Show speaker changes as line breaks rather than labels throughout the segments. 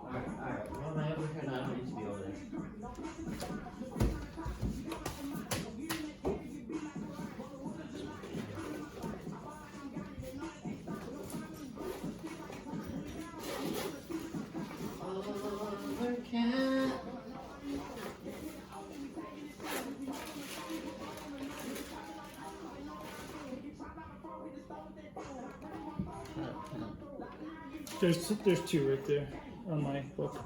Alright. Well, am I over here now? I don't need to be over there.
There's two right there on my book.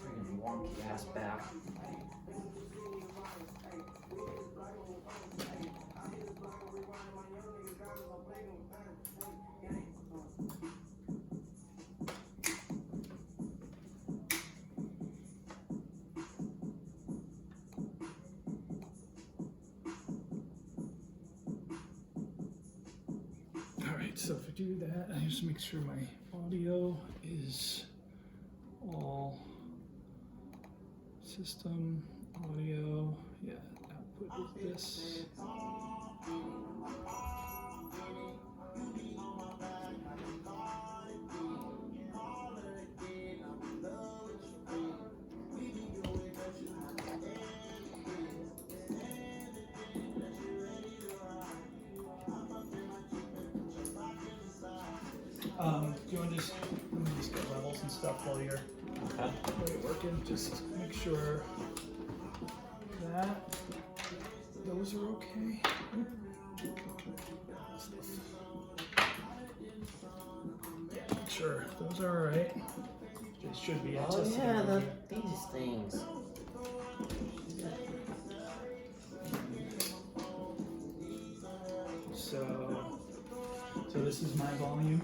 Freaking wonky ass back.
Alright, so if I do that, I just make sure my audio is all system audio. Yeah, output is this. Do you want to let me just get levels and stuff while you're working? Just make sure that those are okay. Yeah, make sure those are alright. They should be.
Oh yeah, these things.
So this is my volume.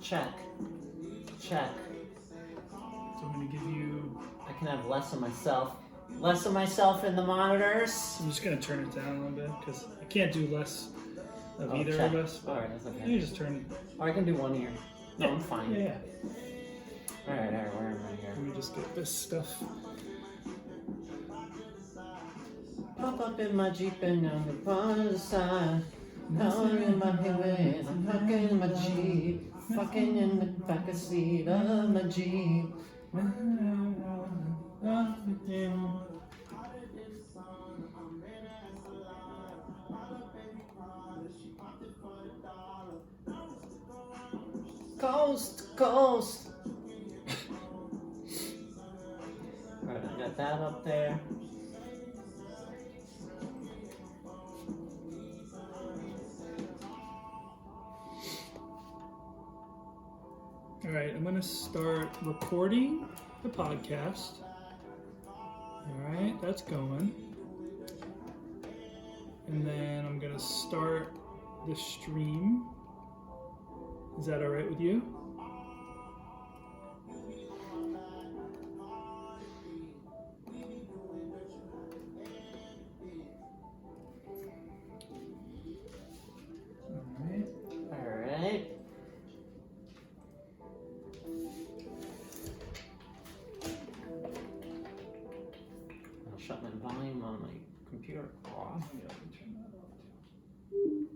Check.
So I'm going to give you...
I can have less of myself. Less of myself in the monitors.
I'm just going to turn it down a little bit because I can't do less of either
check.
of us.
Alright, that's okay.
You just turn it.
Or I can do one ear. No, I'm fine.
Yeah.
Alright, where am I here?
Let me just get this stuff.
Pop up in my Jeep and on the other side. Now I'm in my highways, I'm fucking in my Jeep. Fucking in the back seat of my Jeep. Coast to coast. Alright, I got that up there.
All right, I'm gonna start recording the podcast. All right, that's going. And then I'm gonna start the stream. Is that all right with you?
All right. I'll shut my volume on my computer off.
Yeah, I can turn that off too.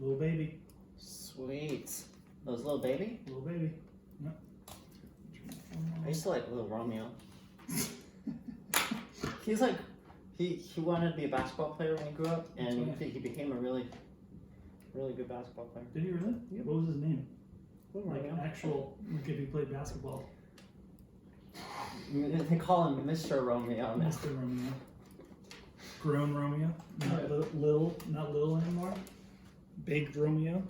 Little baby.
Sweet. Those little baby?
Little baby. Yep.
I used to like little Romeo. He's like, he wanted to be a basketball player when he grew up, and he became a really Really good basketball player.
Did he really?
Yep.
What was his name? Like
Romeo.
actual, like if he played basketball.
They call him Mr. Romeo now.
Mr. Romeo. Grown Romeo. Not not little anymore. Big Romeo.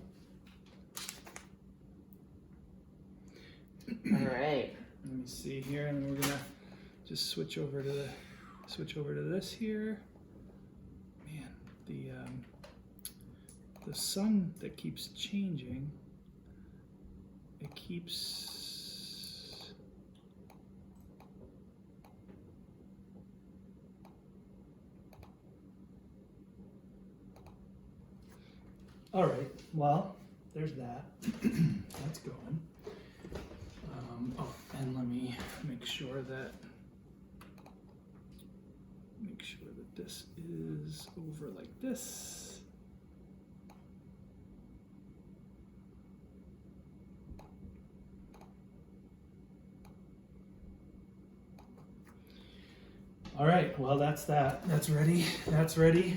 All right.
Let me see here, and then we're gonna just switch over to this here. Man, the sun that keeps changing. It keeps. All right. Well, there's that. That's going. And let me make sure that this is over like this. All right. Well, that's that. That's ready. That's ready.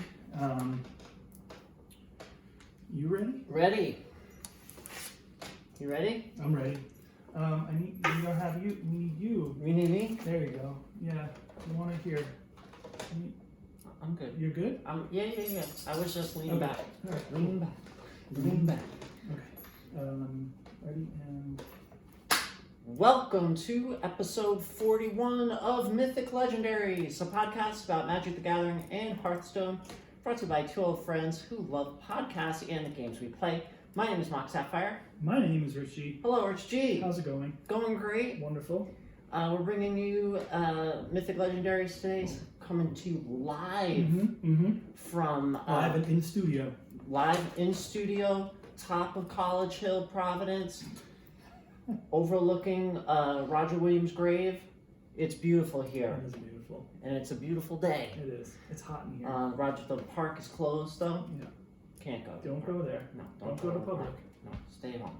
You ready?
Ready. You ready?
I'm ready. I need. We don't have you. We need you.
You need me?
There you go. Yeah. You want to hear?
I'm good.
You're good.
Yeah. I was just leaning
Okay.
back.
All right.
Leaning back. Leaning back.
Okay. Ready and.
Welcome to episode 41 of Mythic Legendaries, a podcast about Magic the Gathering and Hearthstone, brought to you by two old friends who love podcasts and the games we play. My name is Mock Sapphire.
My name is Richie.
Hello, Rich G.
How's it going?
Going great.
Wonderful.
We're bringing you Mythic Legendaries today, coming to you live from
Live and in studio.
live in studio, top of College Hill, Providence, overlooking Roger Williams' grave. It's beautiful here,
It is beautiful.
and it's a beautiful day.
It is. It's hot in here.
Roger, the park is closed though.
Yeah.
Can't go.
Don't go there.
No,
Don't go to
the
public.
park. No, stay home.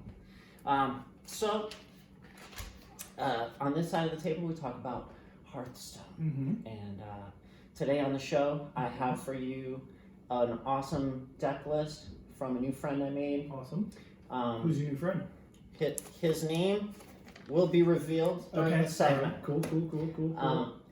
On this side of the table, we talk about Hearthstone. And today on the show, I have for you an awesome deck list from a new friend I made.
Awesome. Who's your new friend?
His name will be revealed during the segment.
Cool.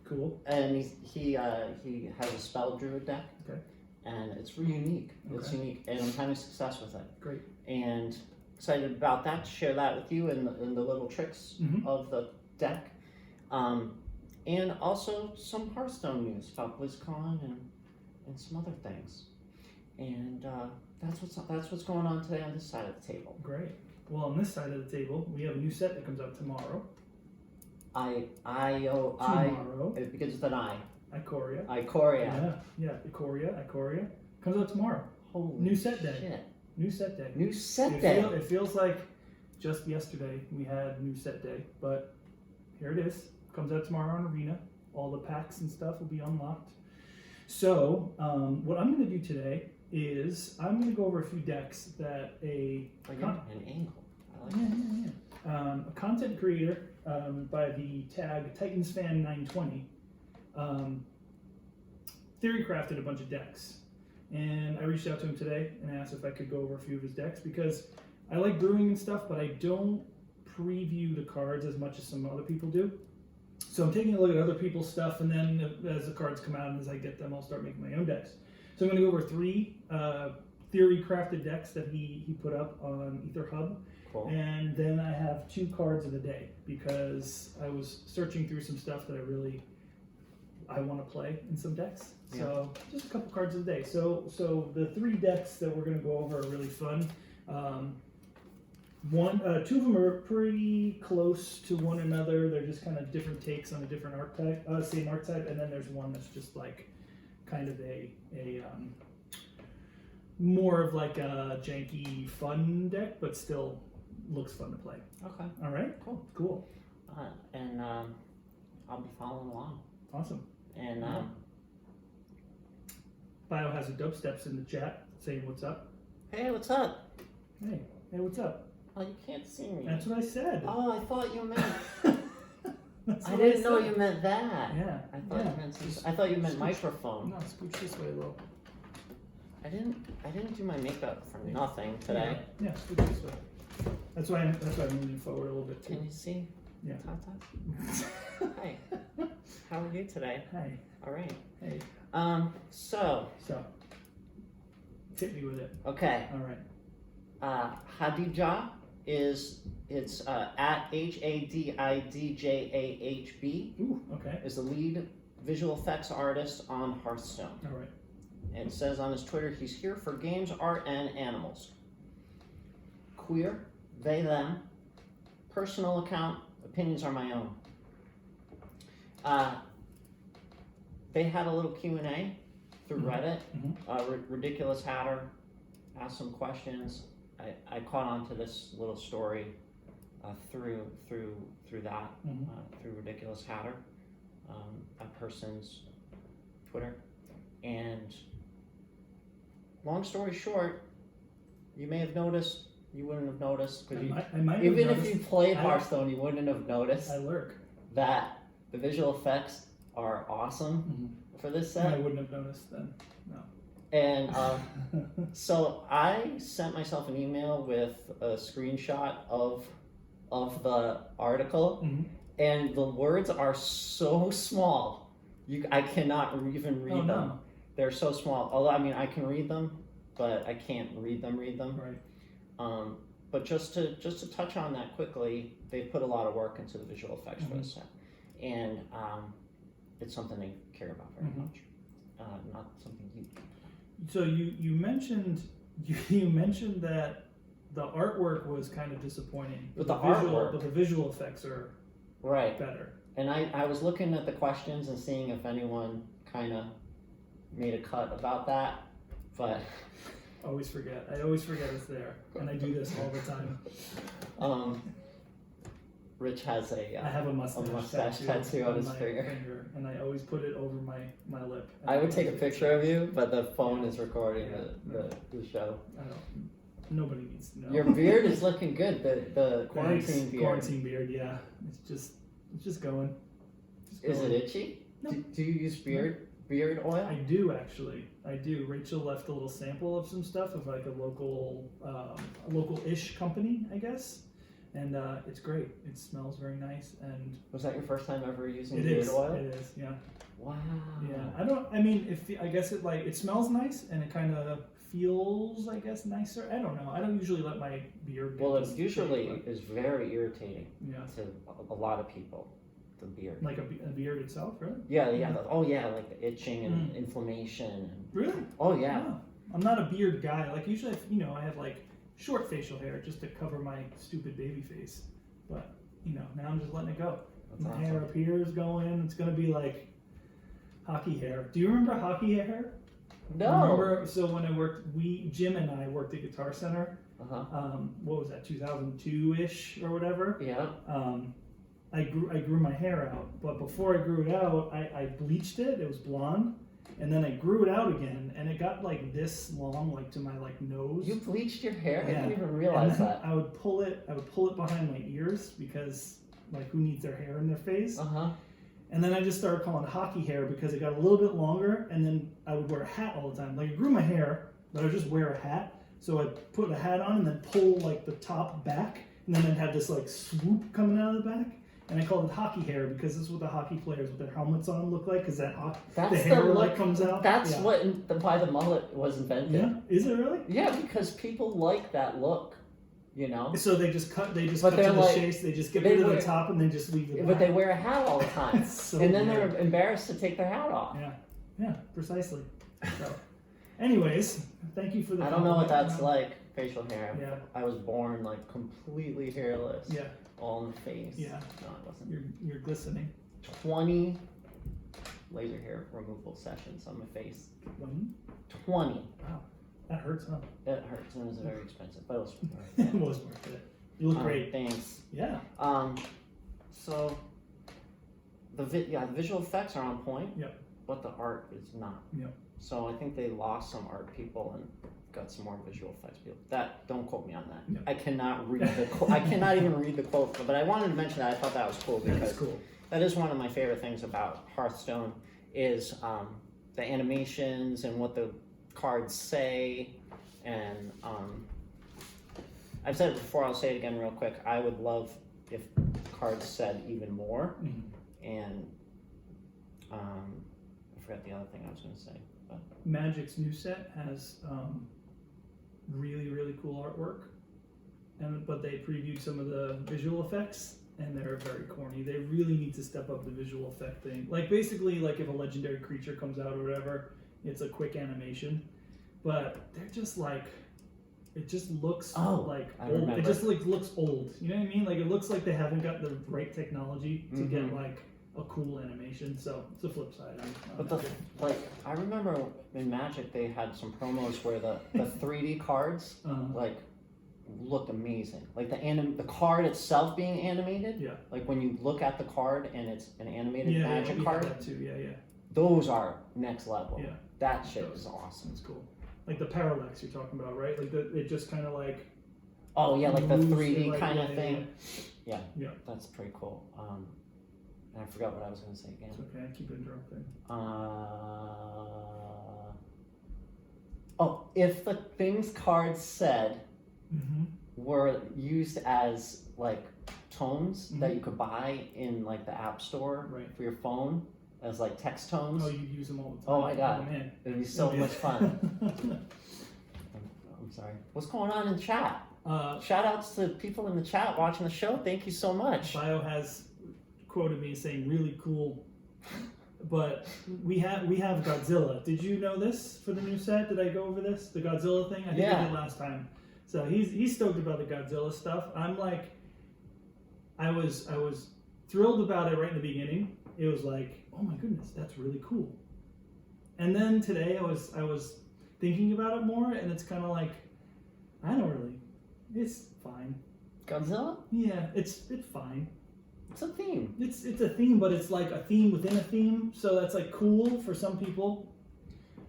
Cool.
And he has a spell druid deck.
Okay.
And it's really unique. It's
Okay.
unique, and I'm having success with it.
Great.
And excited about that, to share that with you and the little tricks of the deck. And also some Hearthstone news about BlizzCon and some other things. And that's what's going on today on this side of the table.
Great. Well, on this side of the table, we have a new set that comes out tomorrow.
Tomorrow. It begins with an I.
Ikoria.
Ikoria.
Yeah. Ikoria. Comes out tomorrow.
Holy
New set day.
shit.
New set day.
New set day.
It feels like just yesterday we had new set day, but here it is. Comes out tomorrow on Arena. All the packs and stuff will be unlocked. So, what I'm going to do today is I'm going to go over a few decks that
an angle. I like it.
a content creator by the tag TitansFan920 theory crafted a bunch of decks, and I reached out to him today and asked if I could go over a few of his decks because I like brewing and stuff, but I don't preview the cards as much as some other people do. So I'm taking a look at other people's stuff, and then as the cards come out and as I get them, I'll start making my own decks. So I'm going to go over 3 theory crafted decks that he put up on Ether Hub.
Cool.
And then I have 2 cards of the day because I was searching through some stuff that I want to play in some decks.
Yeah.
So just a couple cards of the day. So the 3 decks that we're going to go over are really fun. 2 of them are pretty close to one another. They're just kind of different takes on a different archetype, same archetype. And then there's one that's just like kind of a more of like a janky fun deck, but still looks fun to play.
Okay.
All right. Cool.
And I'll be following along.
Awesome.
And
Bio has a dope steps in the chat saying what's up.
hey, what's up?
Hey, what's up?
Oh, you can't see me.
That's what I said.
Oh, I thought you meant.
That's
I
what
didn't know
said.
you meant that.
Yeah.
I thought you meant. I thought you meant microphone.
No, scooch this way a little.
I didn't do my makeup for nothing today.
Yeah, good this way. That's why I'm moving forward a little bit too.
Can you see?
Yeah.
Tata? Hi. How are you today?
Hi.
All right.
Hey.
So.
Hit me with it.
Okay.
All right.
Hadijah it's at HADIDJAHB.
Ooh, okay.
Is the lead visual effects artist on Hearthstone.
All right.
And it says on his Twitter, he's here for games, art, and animals. Queer, they, them, personal account, opinions are my own. They had a little Q&A through Reddit. Ridiculous Hatter asked some questions. I caught on to this little story through that, through Ridiculous Hatter, a person's Twitter. And long story short, you may have noticed, you wouldn't have noticed, because even if you played Hearthstone, you wouldn't have noticed that the visual effects are awesome for this set.
I wouldn't have noticed then, no.
And so I sent myself an email with a screenshot of the article, and the words are so small, I cannot even read them.
No.
They're so small. Although I mean, I can read them, but I can't read them.
Right.
But just to touch on that quickly, they put a lot of work into the visual effects for this set, and it's something they care about very much. Not something you.
So you mentioned that the artwork was kind of disappointing, but the visual effects are better.
And I was looking at the questions and seeing if anyone kind of made a cut about that, but
I always forget it's there, and I do this all the time.
Rich has
I have a mustache
tattoo on his finger,
and I always put it over my lip.
I would take a picture of you, but the phone is recording the show.
Nobody needs to know.
Your beard is looking good. The quarantine beard.
Quarantine beard, yeah. It's just going.
Is it itchy?
No.
Do you use beard oil?
I do actually. I do. Rachel left a little sample of some stuff of like a local-ish company, I guess. And it's great. It smells very nice. And
was that your first time ever using beard oil?
It is. Yeah.
Wow.
Yeah. I guess it smells nice and it kind of feels, I guess, nicer. I don't know. I don't usually let my beard.
Well, it usually is very irritating.
Yeah.
To a lot of people, the beard.
Like a beard itself, really?
Yeah. Like the itching and inflammation. And,
really?
Oh yeah.
I'm not a beard guy. Like usually, I have like short facial hair just to cover my stupid baby face, but now I'm just letting it go.
That's
my
awesome.
hair up here is going. It's gonna be like hockey hair. Do you remember hockey hair?
No.
Remember? So when Jim and I worked at Guitar Center. What was that? 2002-ish or whatever.
Yeah.
I grew my hair out, but before I grew it out, I bleached it. It was blonde. And then I grew it out again, and it got like this long, like to my nose.
You bleached your hair?
Yeah.
I didn't even realize that.
I would pull it behind my ears because who needs their hair in their face? And then I just started calling it hockey hair because it got a little bit longer, and then I would wear a hat all the time. Like I grew my hair, but I would just wear a hat. So I'd put a hat on and then pull like the top back, and then I'd have this like swoop coming out of the back. And I called it hockey hair because this is what the hockey players with their helmets on look like, because the hair comes out.
That's why the mullet was invented.
Yeah, is it really?
Yeah, because people like that look,
So they just cut to the chase. They just get rid of the top and then just leave it.
But they wear a hat all the time,
so
and then they're embarrassed to take their hat off.
Yeah, precisely. So, anyways, thank you for the.
I don't know what that's like. Facial hair.
Yeah.
I was born like completely hairless.
Yeah.
All in the face.
Yeah.
No, it wasn't.
You're glistening.
20 laser hair removal sessions on my face. 20.
Wow. That hurts, huh?
It hurts, and it was very expensive, but it was worth
it. It was worth it. You look great.
Thanks.
Yeah.
So the visual effects are on point.
Yep.
But the art is not.
Yep.
So I think they lost some art people and got some more visual effects people. Don't quote me on that.
Yep.
I cannot read I cannot even read the quote, but I wanted to mention that. I thought that was cool because that is one of my favorite things about Hearthstone is the animations and what the cards say, and I've said it before, I'll say it again real quick. I would love if cards said even more, and I forgot the other thing I was going to say. But.
Magic's new set has really, really cool artwork, but they previewed some of the visual effects, and they're very corny. They really need to step up the visual effect thing. Like basically, like if a legendary creature comes out or whatever, it's a quick animation, but they're just like, it just looks like old. It just like looks old. You know what I mean? Like it looks like they haven't got the right technology to get like a cool animation. So it's the flip side.
But I remember in Magic they had some promos where the 3D cards like looked amazing. Like the card itself being animated. Yeah. Like when you look at the card and it's an animated Magic card.
That too. Yeah.
Those are next level.
Yeah.
That shit is awesome.
It's cool. Like the parallax you're talking about, right? Like it just kind of like.
Oh yeah, like the 3D
like,
kind of thing. Yeah. That's pretty cool. And I forgot what I was going to say again.
It's okay, I keep interrupting.
If the things cards said were used as like tones that you could buy in like the app store for your phone as like text tones.
Oh, you'd use them all the time.
Oh my god,
man.
It'd be so much fun. I'm sorry. What's going on in chat? Shout outs to people in the chat watching the show. Thank you so much.
Bio has quoted me saying really cool, but we have Godzilla. Did you know this for the new set? Did I go over this, the Godzilla thing? I think I did last time. So he's stoked about the Godzilla stuff. I'm like, I was thrilled about it right in the beginning. It was like, oh my goodness, that's really cool. And then today I was thinking about it more, and it's kind of like, I don't really, it's fine.
Godzilla?
Yeah, it's fine.
It's a theme.
It's a theme, but it's like a theme within a theme, so that's like cool for some people.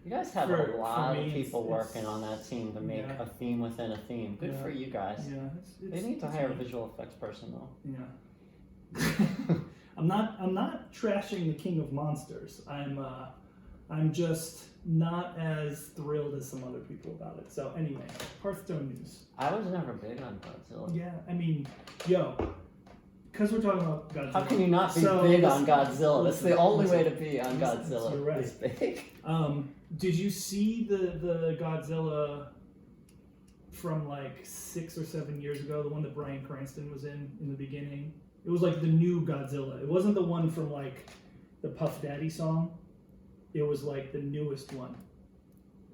You guys have a lot of people working on that team to make a theme within a theme. Good for you guys.
Yeah,
they need to hire a visual effects person though.
Yeah. I'm not trashing the King of Monsters. I'm just not as thrilled as some other people about it. So anyway, Hearthstone news.
I was never big on Godzilla.
Yeah, I mean, because we're talking about Godzilla.
How can you not be big on Godzilla? That's the only way to be on Godzilla.
You're right.
It's big.
Did you see the Godzilla from like 6 or 7 years ago? The one that Bryan Cranston was in the beginning? It was like the new Godzilla. It wasn't the one from like the Puff Daddy song. It was like the newest one.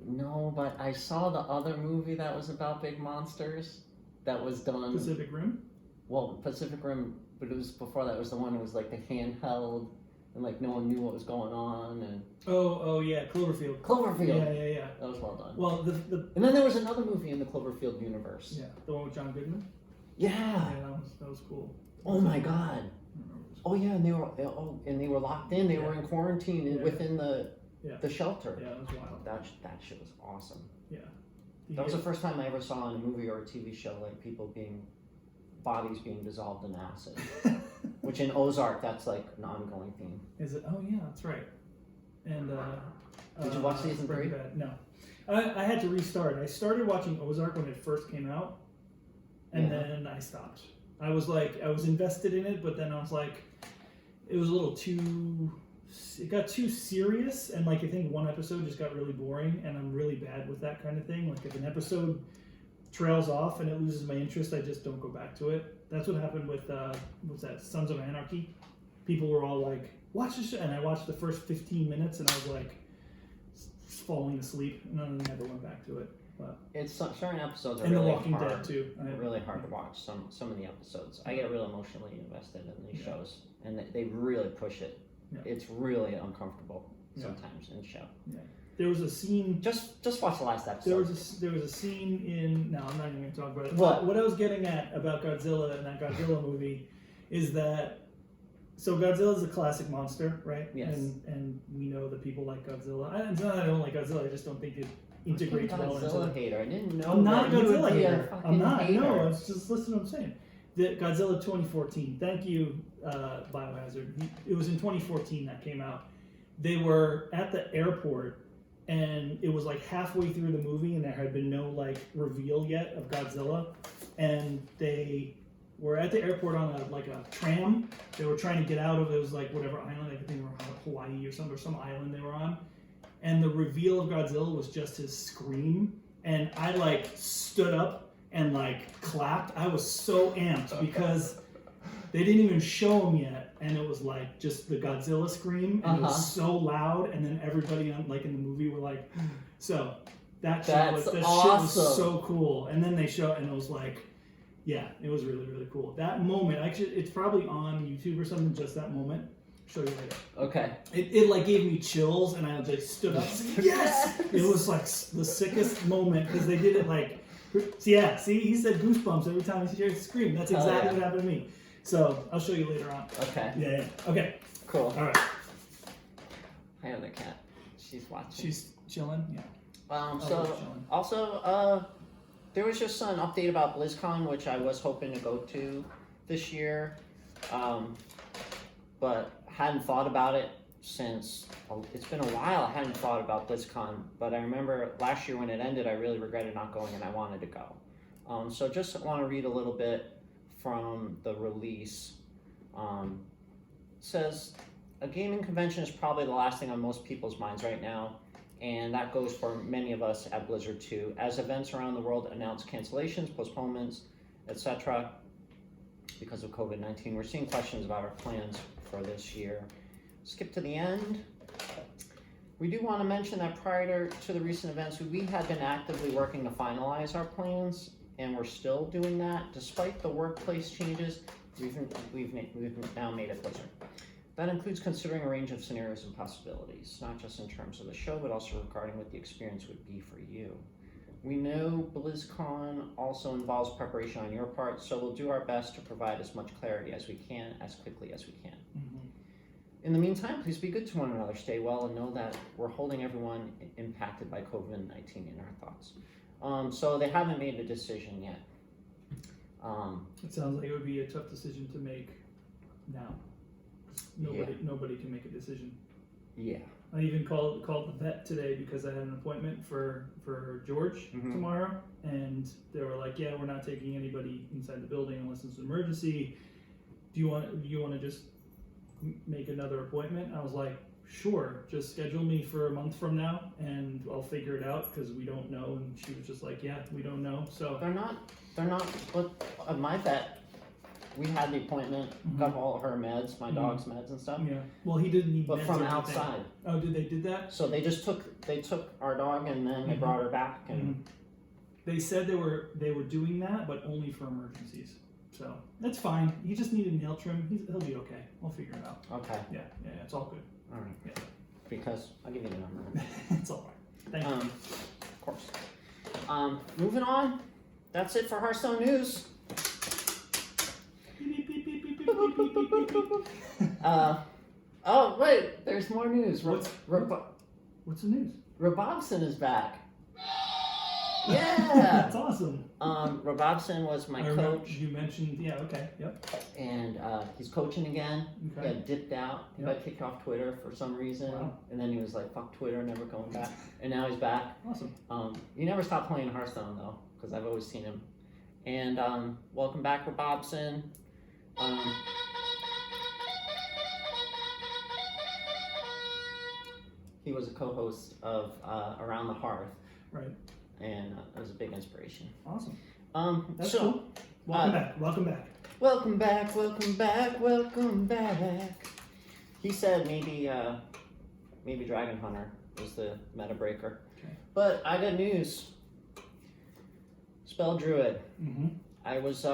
No, but I saw the other movie that was about big monsters that was done.
Pacific Rim?
Well, Pacific Rim, but it was before that. It was the one that was like the handheld and like no one knew what was going on. And
Oh yeah, Cloverfield.
Cloverfield.
Yeah.
That was well done.
Well,
and then there was another movie in the Cloverfield universe.
Yeah, the one with John Goodman.
Yeah.
Yeah, that was cool.
Oh my god. Oh yeah, and they were locked in. They were in quarantine within the shelter.
Yeah, that was wild.
That shit was awesome.
Yeah.
That was the first time I ever saw in a movie or a TV show like bodies being dissolved in acid. Which in Ozark, that's like an ongoing theme.
Is it? Oh yeah, that's right. And
did you watch season 3?
No, I had to restart. I started watching Ozark when it first came out, and then I stopped. I was invested in it, but then I was like, it was a little too. It got too serious, and like I think one episode just got really boring, and I'm really bad with that kind of thing. Like if an episode trails off and it loses my interest, I just don't go back to it. That's what happened with what's that, Sons of Anarchy. People were all like, watch this show, and I watched the first 15 minutes and I was like falling asleep, and then I never went back to it. But
it's certain episodes are
and
really
The Walking
hard.
Dead too.
Really hard to watch some of the episodes. I get real emotionally invested in these shows, and they really push it. Yeah. It's really uncomfortable sometimes in the show. Yeah.
There was a scene.
Just watch the last episode.
There was a scene in. No, I'm not even going to talk about it.
What?
What I was getting at about Godzilla and that Godzilla movie is that. So Godzilla is a classic monster, right?
Yes.
And we know that people like Godzilla. It's not that I don't like Godzilla. I just don't think it integrates well into.
Godzilla hater. I didn't know.
I'm not a Godzilla hater.
I'm not.
Hater. No, it's just listen to what I'm saying. The Godzilla 2014. Thank you, Biohazard. It was in 2014 that came out. They were at the airport. and it was like halfway through the movie, and there had been no like reveal yet of Godzilla, and they were at the airport on a tram. They were trying to get out of it. Was like whatever island, I think they were on Hawaii or some island they were on, and the reveal of Godzilla was just his scream, and I like stood up and like clapped. I was so amped because they didn't even show him yet, and it was like just the Godzilla scream, and it was so loud, and then everybody on like in the movie were like, so that shit was so cool. And then they show, and it was like, yeah, it was really, really cool. That moment, actually, it's probably on YouTube or something. Just that moment. I'll show you later.
Okay.
It like gave me chills, and I just stood up. Yes! It was like the sickest moment because they did it like, yeah. See, he said goosebumps every time he hears scream. That's exactly what happened to me. So I'll show you later on.
Okay.
Yeah. Okay.
Cool.
All right.
I have the cat. She's watching.
She's chilling. Yeah.
Also, there was just an update about BlizzCon, which I was hoping to go to this year, but hadn't thought about it since. It's been a while. I hadn't thought about BlizzCon, but I remember last year when it ended, I really regretted not going, and I wanted to go. So just want to read a little bit from the release. It says, a gaming convention is probably the last thing on most people's minds right now, and that goes for many of us at Blizzard too. As events around the world announce cancellations, postponements, etc. because of COVID-19, we're seeing questions about our plans for this year. Skip to the end. We do want to mention that prior to the recent events, we had been actively working to finalize our plans, and we're still doing that. Despite the workplace changes, we've now made it Blizzard. That includes considering a range of scenarios and possibilities, not just in terms of the show, but also regarding what the experience would be for you. We know BlizzCon also involves preparation on your part, so we'll do our best to provide as much clarity as we can, as quickly as we can. In the meantime, please be good to one another, stay well, and know that we're holding everyone impacted by COVID-19 in our thoughts. So they haven't made a decision yet.
It sounds like it would be a tough decision to make now. Nobody can make a decision.
Yeah.
I even called the vet today because I had an appointment for George tomorrow, and they were like, "Yeah, we're not taking anybody inside the building unless it's an emergency. Do you want to just make another appointment?" I was like, "Sure, just schedule me for a month from now, and I'll figure it out because we don't know." And she was just like, "Yeah, we don't know." So
they're not. But my vet, we had the appointment, got all her meds, my dog's meds and stuff.
Yeah. Well, he didn't need
but
meds
from
or
outside.
Oh, they did that?
So they took our dog and then they brought her back and
they said they were doing that, but only for emergencies. So that's fine. You just need a nail trim. He'll be okay. We'll figure it out.
Okay.
Yeah, it's all good.
All right.
Yeah.
Because I'll give you the number.
It's all right. Thank you.
Of course. Moving on. That's it for Hearthstone news. Oh wait, there's more news.
What's the news?
Robobson is back. Yeah,
that's awesome.
Robobson was my coach.
You mentioned, yeah, okay, yep.
And he's coaching again.
Okay.
He got dipped out. He got kicked off Twitter for some reason.
Wow.
And then he was like, "Fuck Twitter, never going back." And now he's back.
Awesome.
He never stopped playing Hearthstone though, because I've always seen him. And welcome back, Robobson. He was a co-host of Around the Hearth.
Right.
And it was a big inspiration.
Awesome.
That's
cool. Welcome back. Welcome back.
Welcome back. Welcome back. Welcome back. He said maybe Dragon Hunter was the meta breaker.
Okay.
But I got news. Spell Druid. I was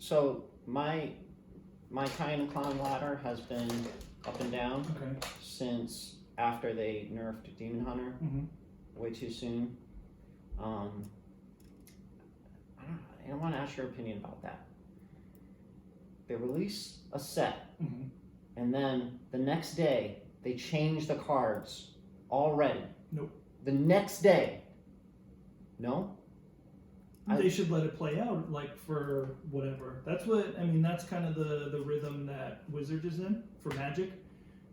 so my Titan Clan ladder has been up and down since after they nerfed Demon Hunter way too soon. I want to ask your opinion about that. They released a set, and then the next day they changed the cards already.
Nope.
The next day. No?
They should let it play out, like, for whatever. That's what, I mean, that's kind of the rhythm that Wizards is in for Magic.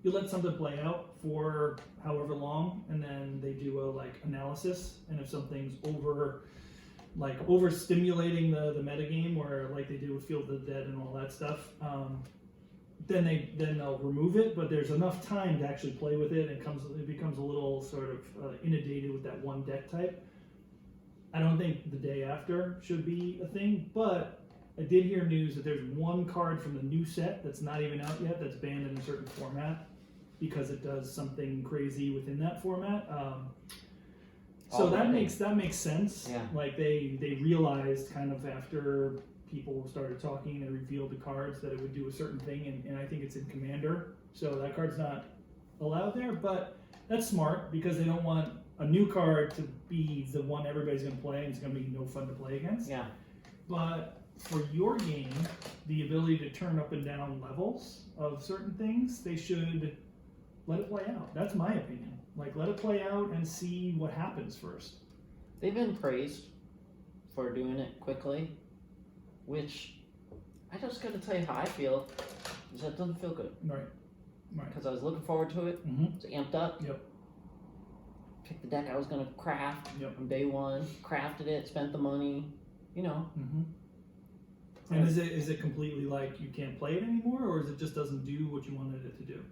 you let something play out for however long, and then they do a analysis, and if something's overstimulating the metagame, where like they do with Field of the Dead and all that stuff, then they'll remove it. But there's enough time to actually play with it, and it becomes a little sort of inundated with that one deck type. I don't think the day after should be a thing, but I did hear news that there's one card from the new set that's not even out yet that's banned in a certain format because it does something crazy within that format. So that makes sense.
Yeah.
Like they realized kind of after people started talking and revealed the cards that it would do a certain thing, and I think it's in Commander, so that card's not allowed there, but that's smart because they don't want a new card to be the one everybody's going to play and it's going to be no fun to play against.
Yeah.
But for your game, the ability to turn up and down levels of certain things, they should let it play out. That's my opinion. Like, let it play out and see what happens first.
They've been praised for doing it quickly, which I just gotta tell you how I feel. Is that doesn't feel good.
Right.
Because I was looking forward to it.
Mm-hmm.
It's amped up.
Yep.
Picked the deck I was gonna craft from
Yep.
day one. Crafted it. Spent the money. You know.
Mm-hmm. And is it completely like you can't play it anymore, or is it just doesn't do what you wanted it to do?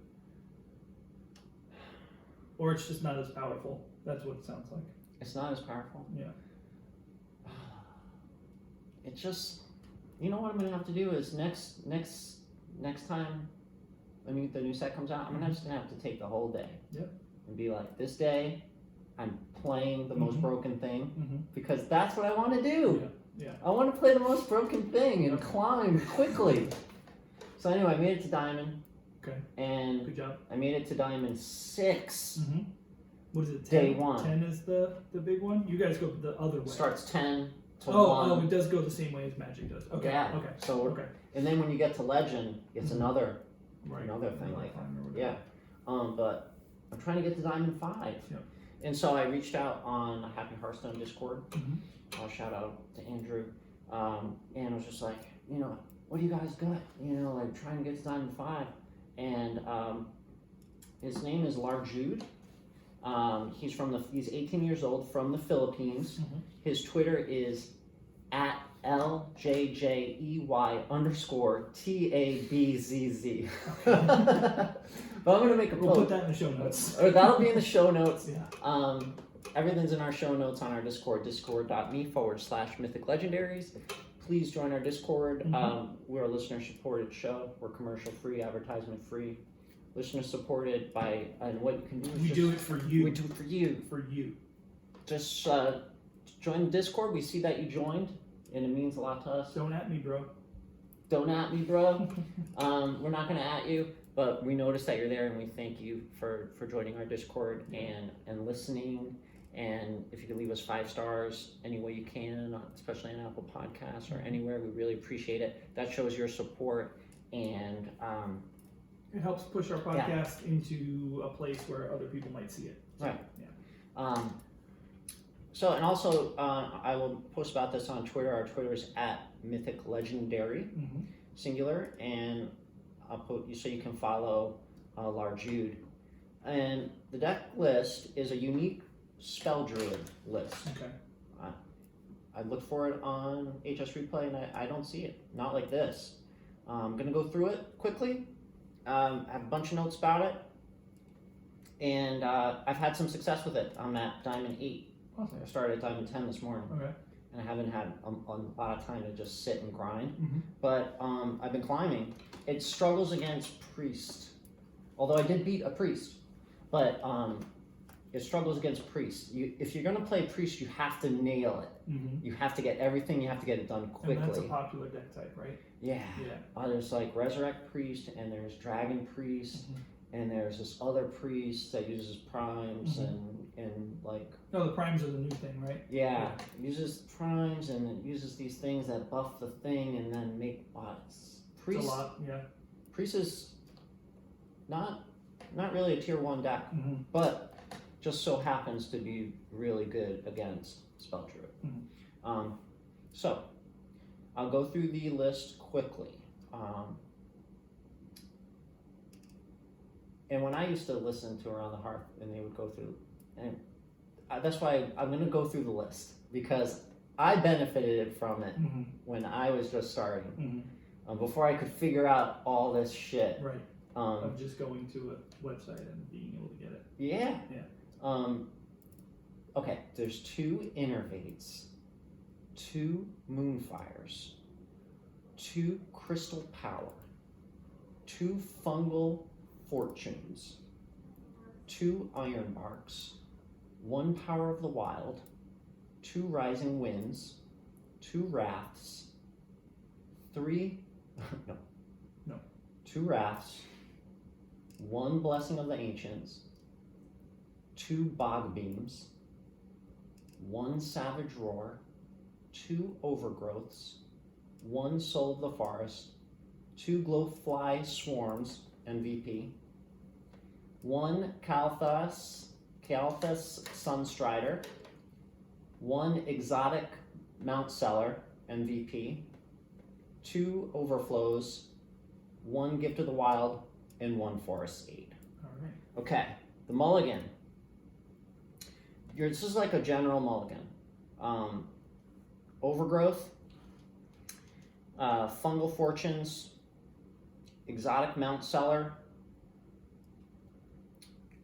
Or it's just not as powerful? That's what it sounds like.
It's not as powerful.
Yeah.
It's just, you know what I'm gonna have to do is next time when the new set comes out, I'm just gonna have to take the whole day.
Yep.
And be like, this day, I'm playing the most broken thing because that's what I want to do.
Yeah.
I want to play the most broken thing and climb quickly. So anyway, I made it to Diamond.
Okay.
And
good job.
I made it to Diamond 6.
Mm-hmm. What is it? 10?
Day 1.
10 is the big one. You guys go the other way.
Starts 10 to 1.
Oh, it does go the same way as Magic does. Okay.
Yeah.
Okay.
So
okay.
And then when you get to Legend, it's another thing like
that.
yeah. But I'm trying to get to Diamond 5.
Yep.
And so I reached out on Happy Hearthstone Discord. I'll shout out to Andrew. And I was just like, what do you guys got? Like trying to get to Diamond 5. And his name is Larjude. He's 18 years old, from the Philippines. His Twitter is at LJJEY_TABZZ. But I'm gonna make a post.
We'll put that in the show notes.
Or that'll be in the show notes.
Yeah.
Everything's in our show notes on our Discord, discord.me/Mythic Legendaries. Please join our Discord. We're a listener-supported show. We're commercial-free, advertisement-free, listener-supported and what you can do is
we do it for you.
We do it for you.
For you.
Just join the Discord. We see that you joined, and it means a lot to us.
Don't at me, bro.
Don't at me, bro. We're not going to at you, but we noticed that you're there, and we thank you for joining our Discord and listening. And if you could leave us 5 stars any way you can, especially on Apple Podcasts or anywhere, we really appreciate it. That shows your support, and
it helps push our podcast into a place where other people might see it. So,
right.
Yeah.
So, and also, I will post about this on Twitter. Our Twitter is at Mythic Legendary, singular, and I'll put so you can follow Larjude. And the deck list is a unique spell druid list.
Okay.
I looked for it on HS Replay and I don't see it. Not like this. I'm gonna go through it quickly. I have a bunch of notes about it, and I've had some success with it. I'm at Diamond 8.
Awesome.
I started at Diamond 10 this morning.
Okay.
And I haven't had a lot of time to just sit and grind. But I've been climbing. It struggles against Priest. Although I did beat a Priest. But it struggles against Priest. If you're going to play Priest, you have to nail it. You have to get everything, you have to get it done quickly.
And that's a popular deck type, right?
Yeah. There's like Resurrect Priest, and there's Dragon Priest, and there's this other Priest that uses Primes and like...
No, the Primes are the new thing, right?
Yeah. It uses Primes, and it uses these things that buff the thing and then make bots. Priest,
it's a lot, yeah.
Priest is not really a tier 1 deck, but just so happens to be really good against Spell Druid. So, I'll go through the list quickly. And when I used to listen to Around the Hearth, and they would go through, and that's why I'm going to go through the list, because I benefited from it when I was just starting, before I could figure out all this shit.
Right. Of just going to a website and being able to get it.
Yeah.
Yeah.
Okay, there's 2 innervates, 2 moonfires, 2 crystal power, 2 fungal fortunes, 2 iron barks, 1 power of the wild, 2 rising winds, 2 wraths, 3 no 2 wraths, 1 blessing of the ancients, 2 bog beams, 1 savage roar, 2 overgrowths, 1 soul of the forest, 2 glowfly swarms MVP, 1 Calthus Sunstrider, 1 exotic Mount Seller MVP, 2 overflows, 1 gift of the wild, and 1 forest aid.
All right.
Okay, the mulligan. This is like a general mulligan. Overgrowth, fungal fortunes, exotic Mount Seller,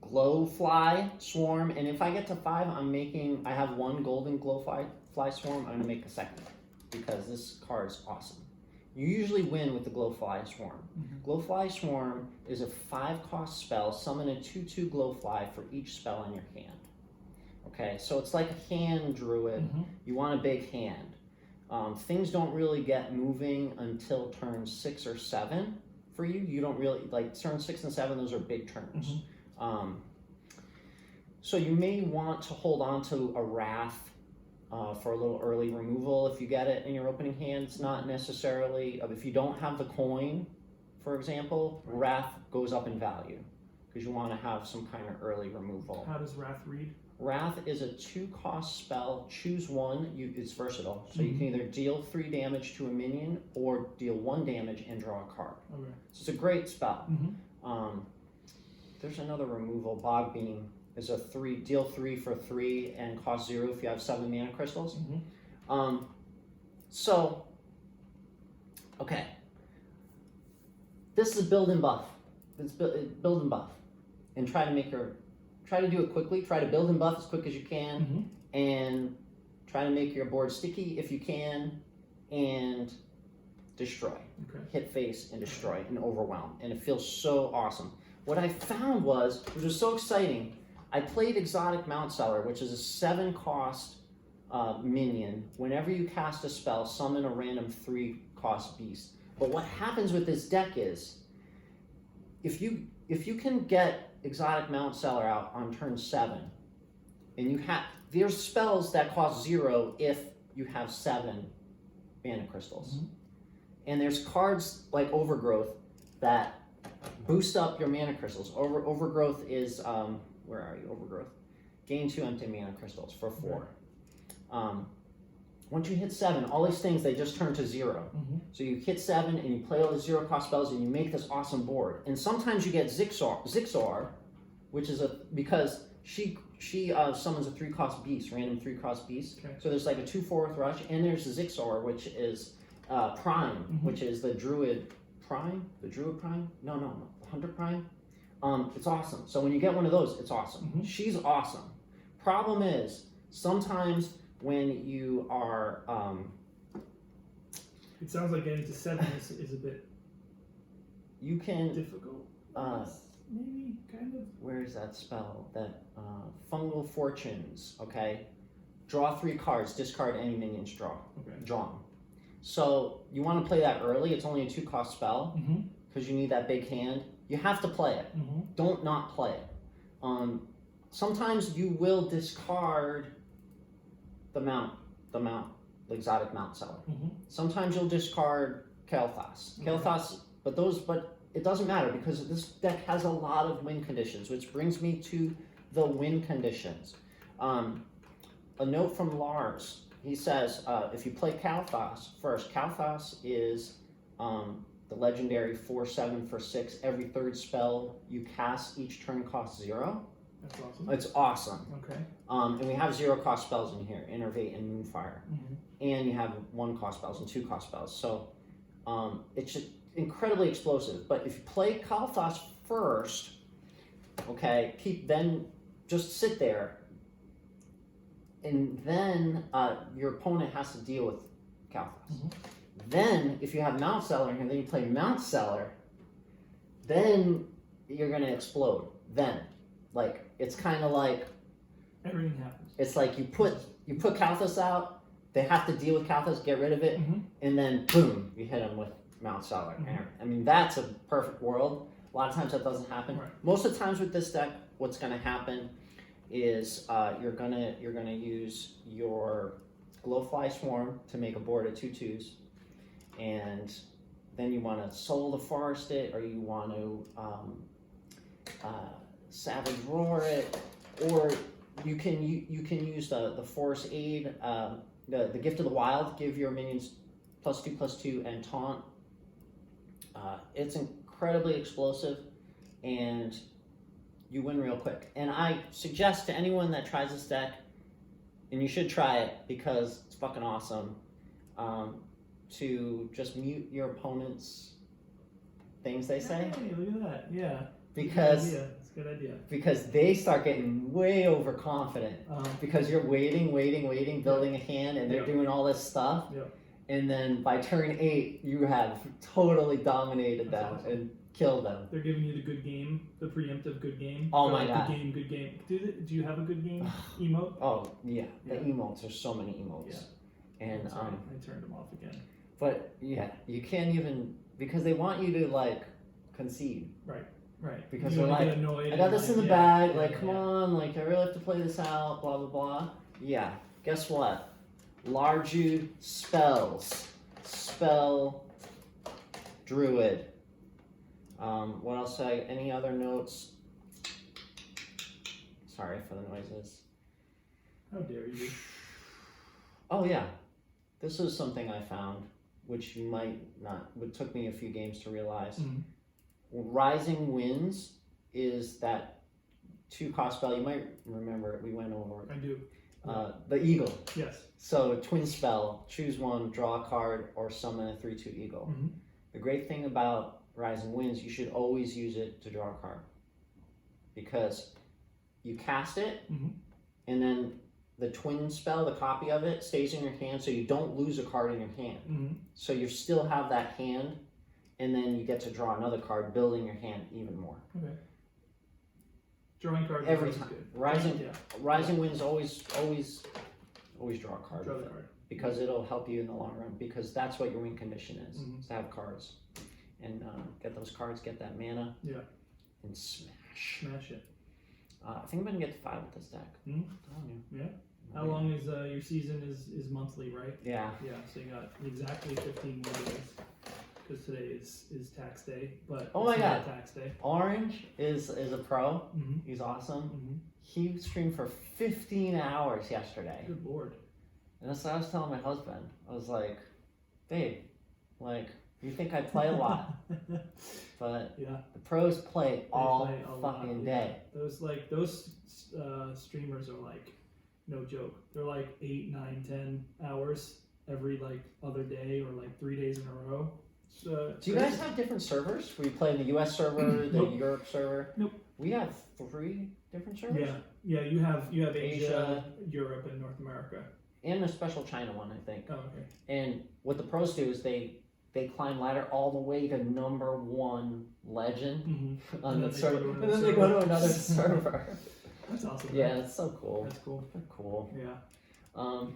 glowfly swarm, and if I get to 5, I have 1 golden glowfly swarm. I'm gonna make a second because this card is awesome. You usually win with the glowfly swarm. Glowfly swarm is a 5-cost spell. Summon a 2/2 glowfly for each spell in your hand. Okay, so it's like a hand druid. You want a big hand. Things don't really get moving until turn 6 or 7 for you. You don't really, like turn 6 and 7, those are big turns. So you may want to hold on to a wrath for a little early removal if you get it in your opening hand. It's not necessarily, if you don't have the coin, for example, wrath goes up in value because you want to have some kind of early removal.
How does wrath read?
Wrath is a 2-cost spell. Choose one. It's versatile, so you can either deal 3 damage to a minion or deal 1 damage and draw a card.
Okay.
So it's a great spell. There's another removal. Bog Beam is a 3, deal 3 for 3 and cost 0 if you have 7 mana crystals. So, okay. This is build and buff. It's build and buff, and try to do it quickly. Try to build and buff as quick as you can, and try to make your board sticky if you can, and destroy. Hit face and destroy and overwhelm, and it feels so awesome. What I found was, which was so exciting, I played Exotic Mount Seller, which is a 7-cost minion. Whenever you cast a spell, summon a random 3-cost beast. But what happens with this deck is, if you can get Exotic Mount Seller out on turn 7, and there's spells that cost 0 if you have 7 mana crystals. And there's cards like Overgrowth that boost up your mana crystals. Overgrowth is, where are you, Overgrowth? Gain 2 empty mana crystals for 4. Once you hit 7, all these things, they just turn to 0. So you hit 7 and you play all the 0-cost spells and you make this awesome board. And sometimes you get Zixar, which is because she summons a 3-cost beast, random 3-cost beast. So there's like a 2/4 with Rush, and there's Zixar, which is Prime, which is the Druid Prime? The Druid Prime? No, the Hunter Prime. It's awesome. So when you get one of those, it's awesome. She's awesome. Problem is, sometimes when you are...
it sounds like getting to 7 is a bit difficult. Maybe, kind of.
Where is that spell? That Fungal Fortunes, okay? Draw 3 cards, discard any minions draw. Draw them. So you want to play that early. It's only a 2-cost spell because you need that big hand. You have to play it. Don't not play it. Sometimes you will discard the exotic Mount Seller. Sometimes you'll discard Kael'thas. But it doesn't matter because this deck has a lot of win conditions, which brings me to the win conditions. A note from Lars. He says, if you play Kael'thas first, Kael'thas is the legendary 4/7 for 6. Every third spell you cast each turn costs 0.
That's awesome.
It's awesome.
Okay.
And we have 0 cost spells in here, Innervate and Moonfire. And you have 1 cost spells and 2 cost spells. So it's just incredibly explosive. But if you play Kalthas first, okay, then just sit there. And then your opponent has to deal with Kalthas. Then, if you have Mount Seller and then you play Mount Seller, then you're going to explode. Then. Like, it's kind of like...
Everything happens.
It's like you put Kalthas out, they have to deal with Kalthas, get rid of it, and then boom, you hit them with Mount Seller. I mean, that's a perfect world. A lot of times that doesn't happen.
Right.
Most of the times with this deck, what's going to happen is you're gonna use your Glowfly Swarm to make a board of 2/2s, and then you want to Soul the Forest it, or you want to Savage Roar it, or you can use the Force Aid, the Gift of the Wild, give your minions +2/+2 and taunt. It's incredibly explosive, and you win real quick. And I suggest to anyone that tries this deck, and you should try it because it's fucking awesome, to just mute your opponent's things they say.
Hey, look at that. Yeah.
Because
It's a good idea.
Because they start getting way overconfident. Because you're waiting, building a hand, and they're doing all this stuff.
Yep.
And then by turn 8, you have totally dominated them and killed them.
They're giving you the good game, the preemptive good game.
Oh my god.
Good game. Do you have a good game emote?
Oh, yeah. The emotes. There's so many emotes.
Yeah.
And
I turned them off again.
But yeah, you can't even, because they want you to like concede.
Right.
Because
you
they're like,
annoyed
I got this in the bag, like, come
yeah.
on, like, I really have to play this out, blah, blah, blah. Yeah, guess what? Larjude spells. Spell Druid. What else? Any other notes? Sorry for the noises.
How dare you?
Oh, yeah. This is something I found, which you might not, it took me a few games to realize. Rising Winds is that 2-cost spell. You might remember it. We went over it.
I do.
The Eagle.
Yes.
So twin spell, choose one, draw a card, or summon a 3/2 Eagle. The great thing about Rising Winds, you should always use it to draw a card. Because you cast it, and then the twin spell, the copy of it, stays in your hand, so you don't lose a card in your hand. So you still have that hand, and then you get to draw another card, building your hand even more.
Okay. Drawing cards
Every
is
time.
good.
Rising Winds always draw a card.
Draw the card.
Because it'll help you in the long run. Because that's what your win condition is to have cards, and get those cards, get that mana.
Yeah.
And
Smash it.
I think I'm gonna get to 5 with this deck. I'm telling you.
Yeah. How long is your season? Is monthly, right?
Yeah.
Yeah. So you got exactly 15 more days. Because today is tax day, but
oh my
it's not
god,
tax day.
Orange is a pro. He's awesome. He streamed for 15 hours yesterday.
Good lord.
And that's what I was telling my husband. I was like, babe, like, you think I play a lot, but the pros play all fucking day.
Those streamers are like no joke. They're like 8, 9, 10 hours every like other day, or like 3 days in a row. Do
you guys have different servers? We play in the US server, the Europe server?
Nope.
We have 3 different servers?
Yeah, you have Asia, Europe, and North America.
And a special China one, I think.
Oh, okay.
And what the pros do is they climb ladder all the way to #1 legend on the server. And then they go to another server.
That's awesome.
Yeah, that's so cool.
That's cool.
They're cool.
Yeah.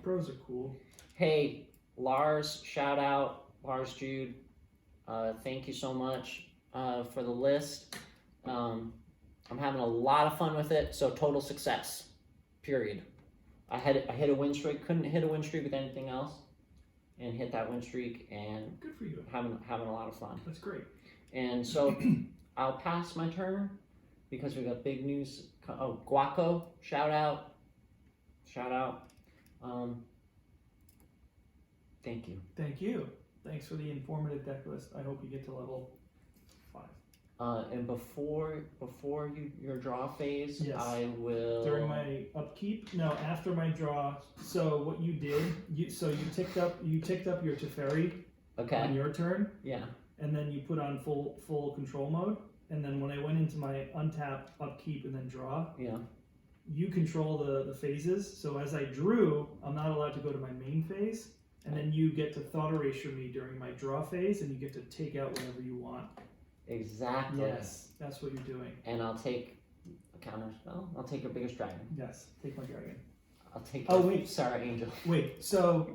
Pros are cool.
Hey, Lars, shout out. Lars Jude. Thank you so much for the list. I'm having a lot of fun with it, so total success, period. I hit a win streak, couldn't hit a win streak with anything else, and hit that win streak, and
good for you.
Having a lot of fun.
That's great.
And so I'll pass my turn because we got big news. Oh, Guaco, shout out. Thank you.
Thank you. Thanks for the informative deck list. I hope you get to level 5.
And before your draw phase,
Yes.
I will.
During my upkeep? No, after my draw. So what you did, you ticked up your Teferi
Okay.
on your turn,
Yeah.
and then you put on full control mode. And then when I went into my untap, upkeep, and then draw,
Yeah.
you control the phases. So as I drew, I'm not allowed to go to my main phase. And then you get to thought erasure me during my draw phase, and you get to take out whatever you want.
Exactly.
Yes, that's what you're doing.
And I'll take a counter spell. I'll take your biggest dragon.
Yes, take my dragon.
I'll take.
Oh,
your
wait.
Sarah Angel.
Wait, so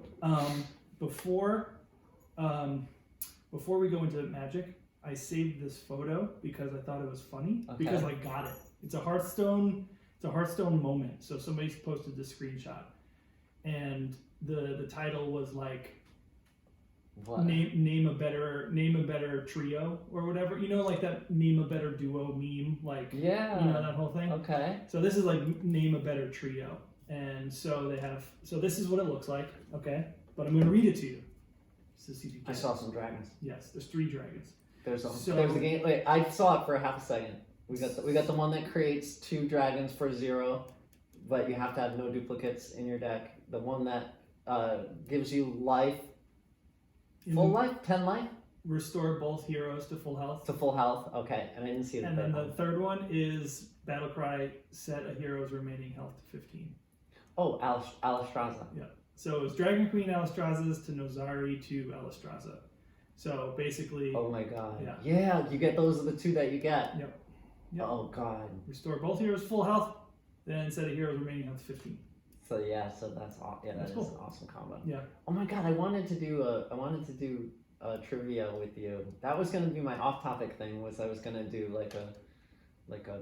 before we go into Magic, I saved this photo because I thought it was funny.
Okay.
Because I got it. It's a Hearthstone moment. So somebody's posted this screenshot, and the title was like,
What?
name a better trio or whatever. You know, like that name a better duo meme, like
Yeah.
you know that whole thing.
Okay.
So this is like name a better trio, and so this is what it looks like. Okay, but I'm gonna read it to you. Just to see if you
I
get
saw
it.
some dragons.
Yes, there's 3 dragons.
There's a
So-
there's a game. Wait, I saw it for a half a second. We got the one that creates 2 dragons for 0, but you have to have no duplicates in your deck. The one that gives you life, full life, 10 life
Restore both heroes to full health.
to full health. Okay, and I didn't see the
And
third
then
one.
the third one is Battlecry, set a hero's remaining health to 15.
Oh, Alistraza.
So it's Dragon Queen Alistrazas to Nozari to Alistraza. So basically,
Oh my god.
Yeah.
Yeah, you get those are the 2 that you get.
Yep.
Oh god.
restore both heroes full health, then set a hero's remaining health to 15.
So yeah, so that's that
That's
is
cool.
an awesome combo.
Yeah.
Oh my god, I wanted to do a trivia with you. That was gonna be my off-topic thing. Was I was gonna do like a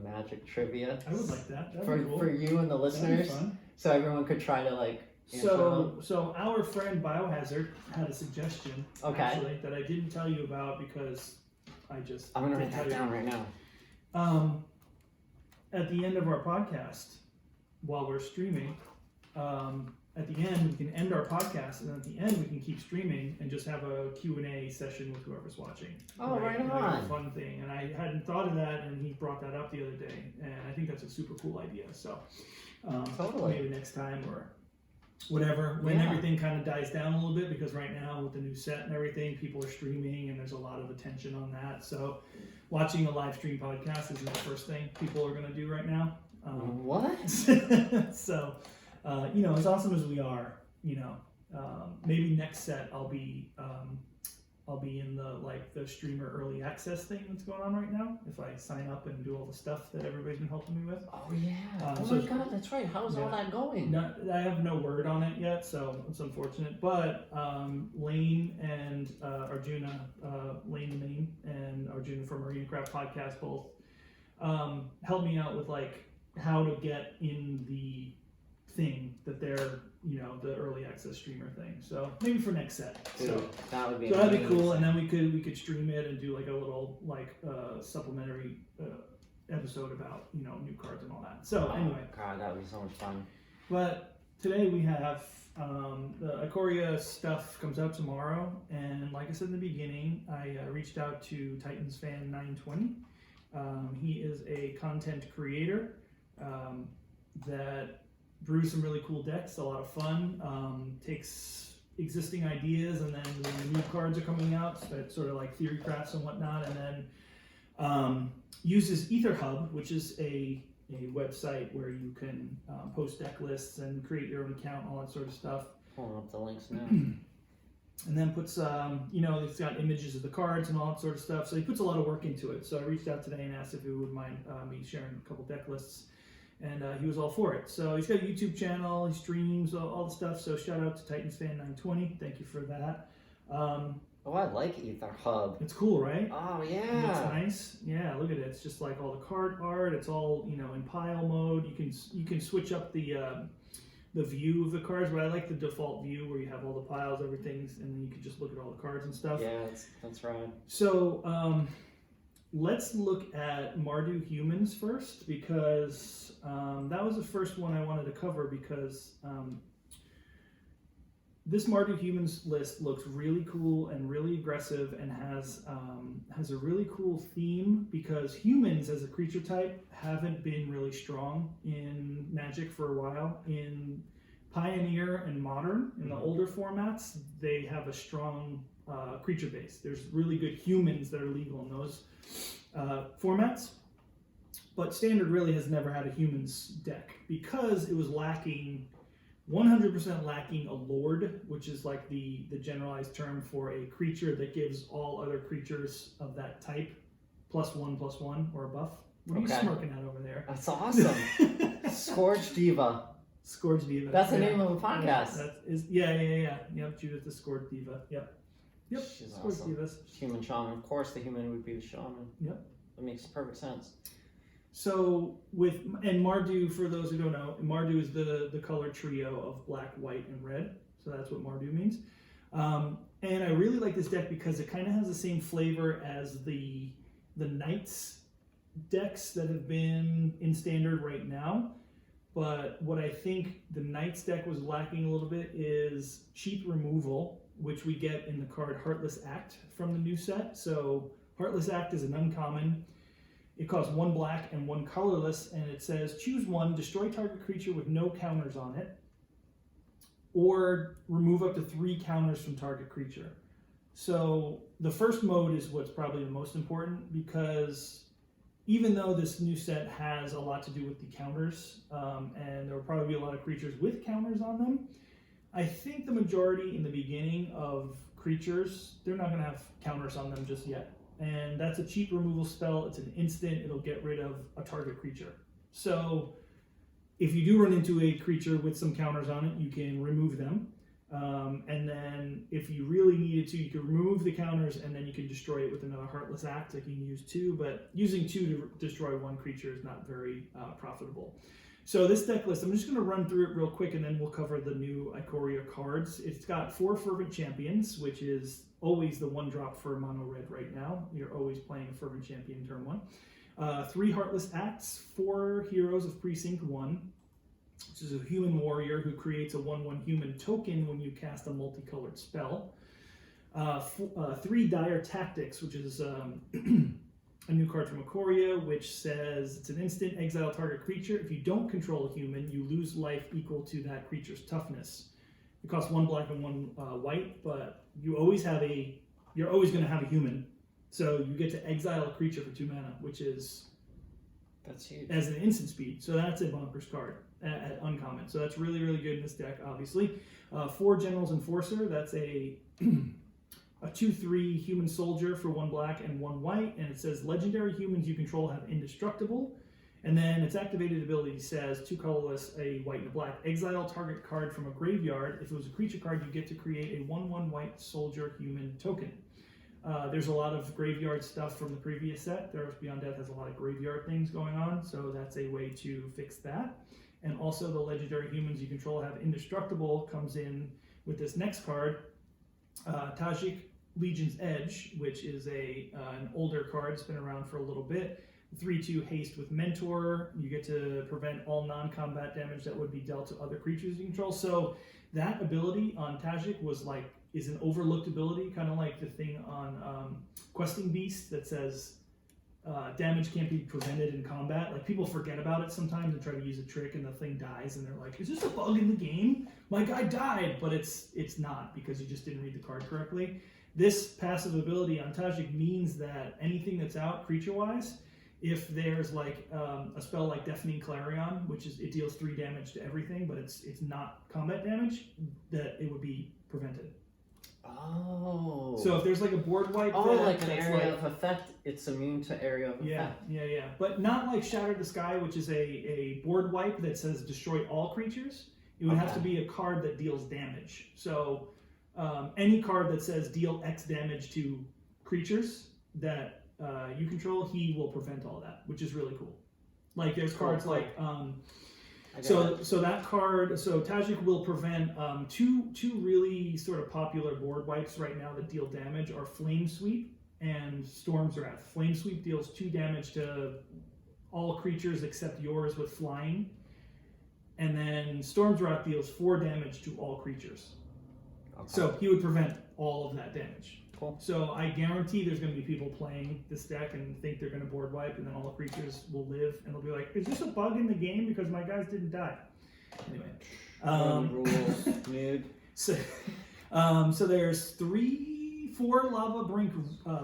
Magic trivia.
I would like that. That'd
for
be cool.
for you and the
That'd be
listeners,
fun.
so everyone could try to like. answer them.
So our friend Biohazard had a suggestion
Okay.
actually that I didn't tell you about because I just
I'm gonna write
didn't
that
tell you.
down right now.
At the end of our podcast, while we're streaming, at the end we can end our podcast, and at the end we can keep streaming and just have a Q&A session with whoever's watching.
Oh, right
Like
on.
a fun thing, and I hadn't thought of that, and he brought that up the other day, and I think that's a super cool idea. So
Totally.
maybe next time or whatever, when
Yeah.
everything kind of dies down a little bit, because right now with the new set and everything, people are streaming and there's a lot of attention on that. So watching a live stream podcast isn't the first thing people are going to do right now.
What?
So, as awesome as we are, maybe next set I'll be in the streamer early access thing that's going on right now. If I sign up and do all the stuff that everybody's been helping me with.
Oh yeah. Oh
so-
my god, that's right. How's all
Yeah.
that going?
I have no word on it yet, so it's unfortunate. But Lane and Arjuna, Lane the Main and Arjuna from Marina Craft Podcast both helped me out with like how to get in the thing that they're the early access streamer thing. So maybe for next set.
Dude, that would be.
So that'd be
amazing.
cool, and then we could stream it and do like a little supplementary episode about new cards and all that. So
Oh,
anyway.
God, that would be so much fun.
But today we have the Ikoria stuff comes out tomorrow, and like I said in the beginning, I reached out to Titans Fan 920. He is a content creator that brews some really cool decks, a lot of fun. Takes existing ideas, and then when new cards are coming out, so it's sort of like theory crafts and whatnot, and then uses EtherHub, which is a website where you can post deck lists and create your own account, all that sort of stuff.
Pulling up the links now.
And then puts, it's got images of the cards and all that sort of stuff. So he puts a lot of work into it. So I reached out today and asked if he would mind me sharing a couple deck lists. And he was all for it. So he's got a YouTube channel, he streams, all the stuff. So shout out to Titans Fan 920. Thank you for that.
Oh, I like EtherHub.
It's cool, right?
Oh
It's
yeah.
nice. Yeah, look at it. It's just like all the card art. It's all in pile mode. You can switch up the view of the cards, but I like the default view where you have all the piles, everything, and then you can just look at all the cards and stuff.
Yeah, that's right.
So let's look at Mardu Humans first, because that was the first one I wanted to cover, because this Mardu Humans list looks really cool and really aggressive, and has a really cool theme, because humans as a creature type haven't been really strong in Magic for a while. In Pioneer and Modern, in the older formats, they have a strong creature base. There's really good humans that are legal in those formats. But Standard really has never had a humans deck, because it was lacking 100% lacking a lord, which is like the generalized term for a creature that gives all other creatures of that type +1/+1 or a buff. What are you smirking at over there?
That's awesome. Scourge Diva.
Scourge Diva.
That's the name of a podcast.
Yep, Judith the Scourge Diva. Yep.
She's
Scourge
awesome.
Divas.
Human shaman. Of course, the human would be the shaman.
Yep.
That makes perfect sense.
So Mardu, for those who don't know, Mardu is the color trio of black, white, and red. So that's what Mardu means. And I really like this deck because it kind of has the same flavor as the Knights decks that have been in Standard right now. But what I think the Knights deck was lacking a little bit is cheap removal, which we get in the card Heartless Act from the new set. So Heartless Act is an uncommon. It costs 1 black and 1 colorless, and it says choose 1, destroy target creature with no counters on it, or remove up to 3 counters from target creature. So the first mode is what's probably the most important, because even though this new set has a lot to do with the counters, and there will probably be a lot of creatures with counters on them, I think the majority in the beginning of creatures, they're not going to have counters on them just yet. And that's a cheap removal spell. It's an instant. It'll get rid of a target creature. So if you do run into a creature with some counters on it, you can remove them. And then if you really needed to, you can remove the counters, and then you can destroy it with another Heartless Act. Like you can use 2, but using 2 to destroy 1 creature is not very profitable. So this deck list, I'm just going to run through it real quick, and then we'll cover the new Ikoria cards. It's got 4 Fervent Champions, which is always the 1-drop for mono red right now. You're always playing a Fervent Champion turn 1. 3 Heartless Acts, 4 Heroes of Precinct 1, which is a human warrior who creates a 1/1 human token when you cast a multicolored spell. 3 Dire Tactics, which is a new card from Ikoria, which says it's an instant, exile target creature. If you don't control a human, you lose life equal to that creature's toughness. It costs 1 black and 1 white, but you're always going to have a human. So you get to exile a creature for 2 mana, which is
That's huge.
As an instant speed. So that's a bonkers card at uncommon. So that's really, really good in this deck, obviously. 4 General's Enforcer. That's a 2/3 human soldier for 1 black and 1 white. And it says legendary humans you control have indestructible. And then its activated ability says 2 colorless, a white and a black. Exile target card from a graveyard. If it was a creature card, you get to create a 1/1 white soldier human token. There's a lot of graveyard stuff from the previous set. There's Beyond Death has a lot of graveyard things going on, so that's a way to fix that. And also the legendary humans you control have indestructible comes in with this next card, Tajik Legion's Edge, which is an older card. It's been around for a little bit. 3/2 haste with Mentor. You get to prevent all non-combat damage that would be dealt to other creatures you control. So that ability on Tajik is an overlooked ability, kind of like the thing on Questing Beast that says damage can't be prevented in combat. Like people forget about it sometimes and try to use a trick and the thing dies and they're like, is this a bug in the game? My guy died, but it's not, because you just didn't read the card correctly. This passive ability on Tajik means that anything that's out creature-wise, if there's like a spell like Deafening Clarion, which is it deals 3 damage to everything, but it's not combat damage, that it would be prevented.
Oh.
So if there's like a board wipe,
like an area of effect, it's immune to area of effect.
Yeah. But not like Shatter the Sky, which is a board wipe that says destroy all creatures. It would have to be a card that deals damage. So any card that says deal X damage to creatures that you control, he will prevent all that, which is really cool. Like there's cards like so that card, so Tajik will prevent two really sort of popular board wipes right now that deal damage are Flame Sweep and Storm's Wrath. Flame Sweep deals 2 damage to all creatures except yours with flying, and then Storm's Wrath deals 4 damage to all creatures.
Okay.
So he would prevent all of that damage.
Cool.
So I guarantee there's going to be people playing this deck and think they're going to board wipe, and then all the creatures will live, and they'll be like, "Is this a bug in the game because my guys didn't die?" Anyway,
rules, dude.
So there's 4 Lava Brink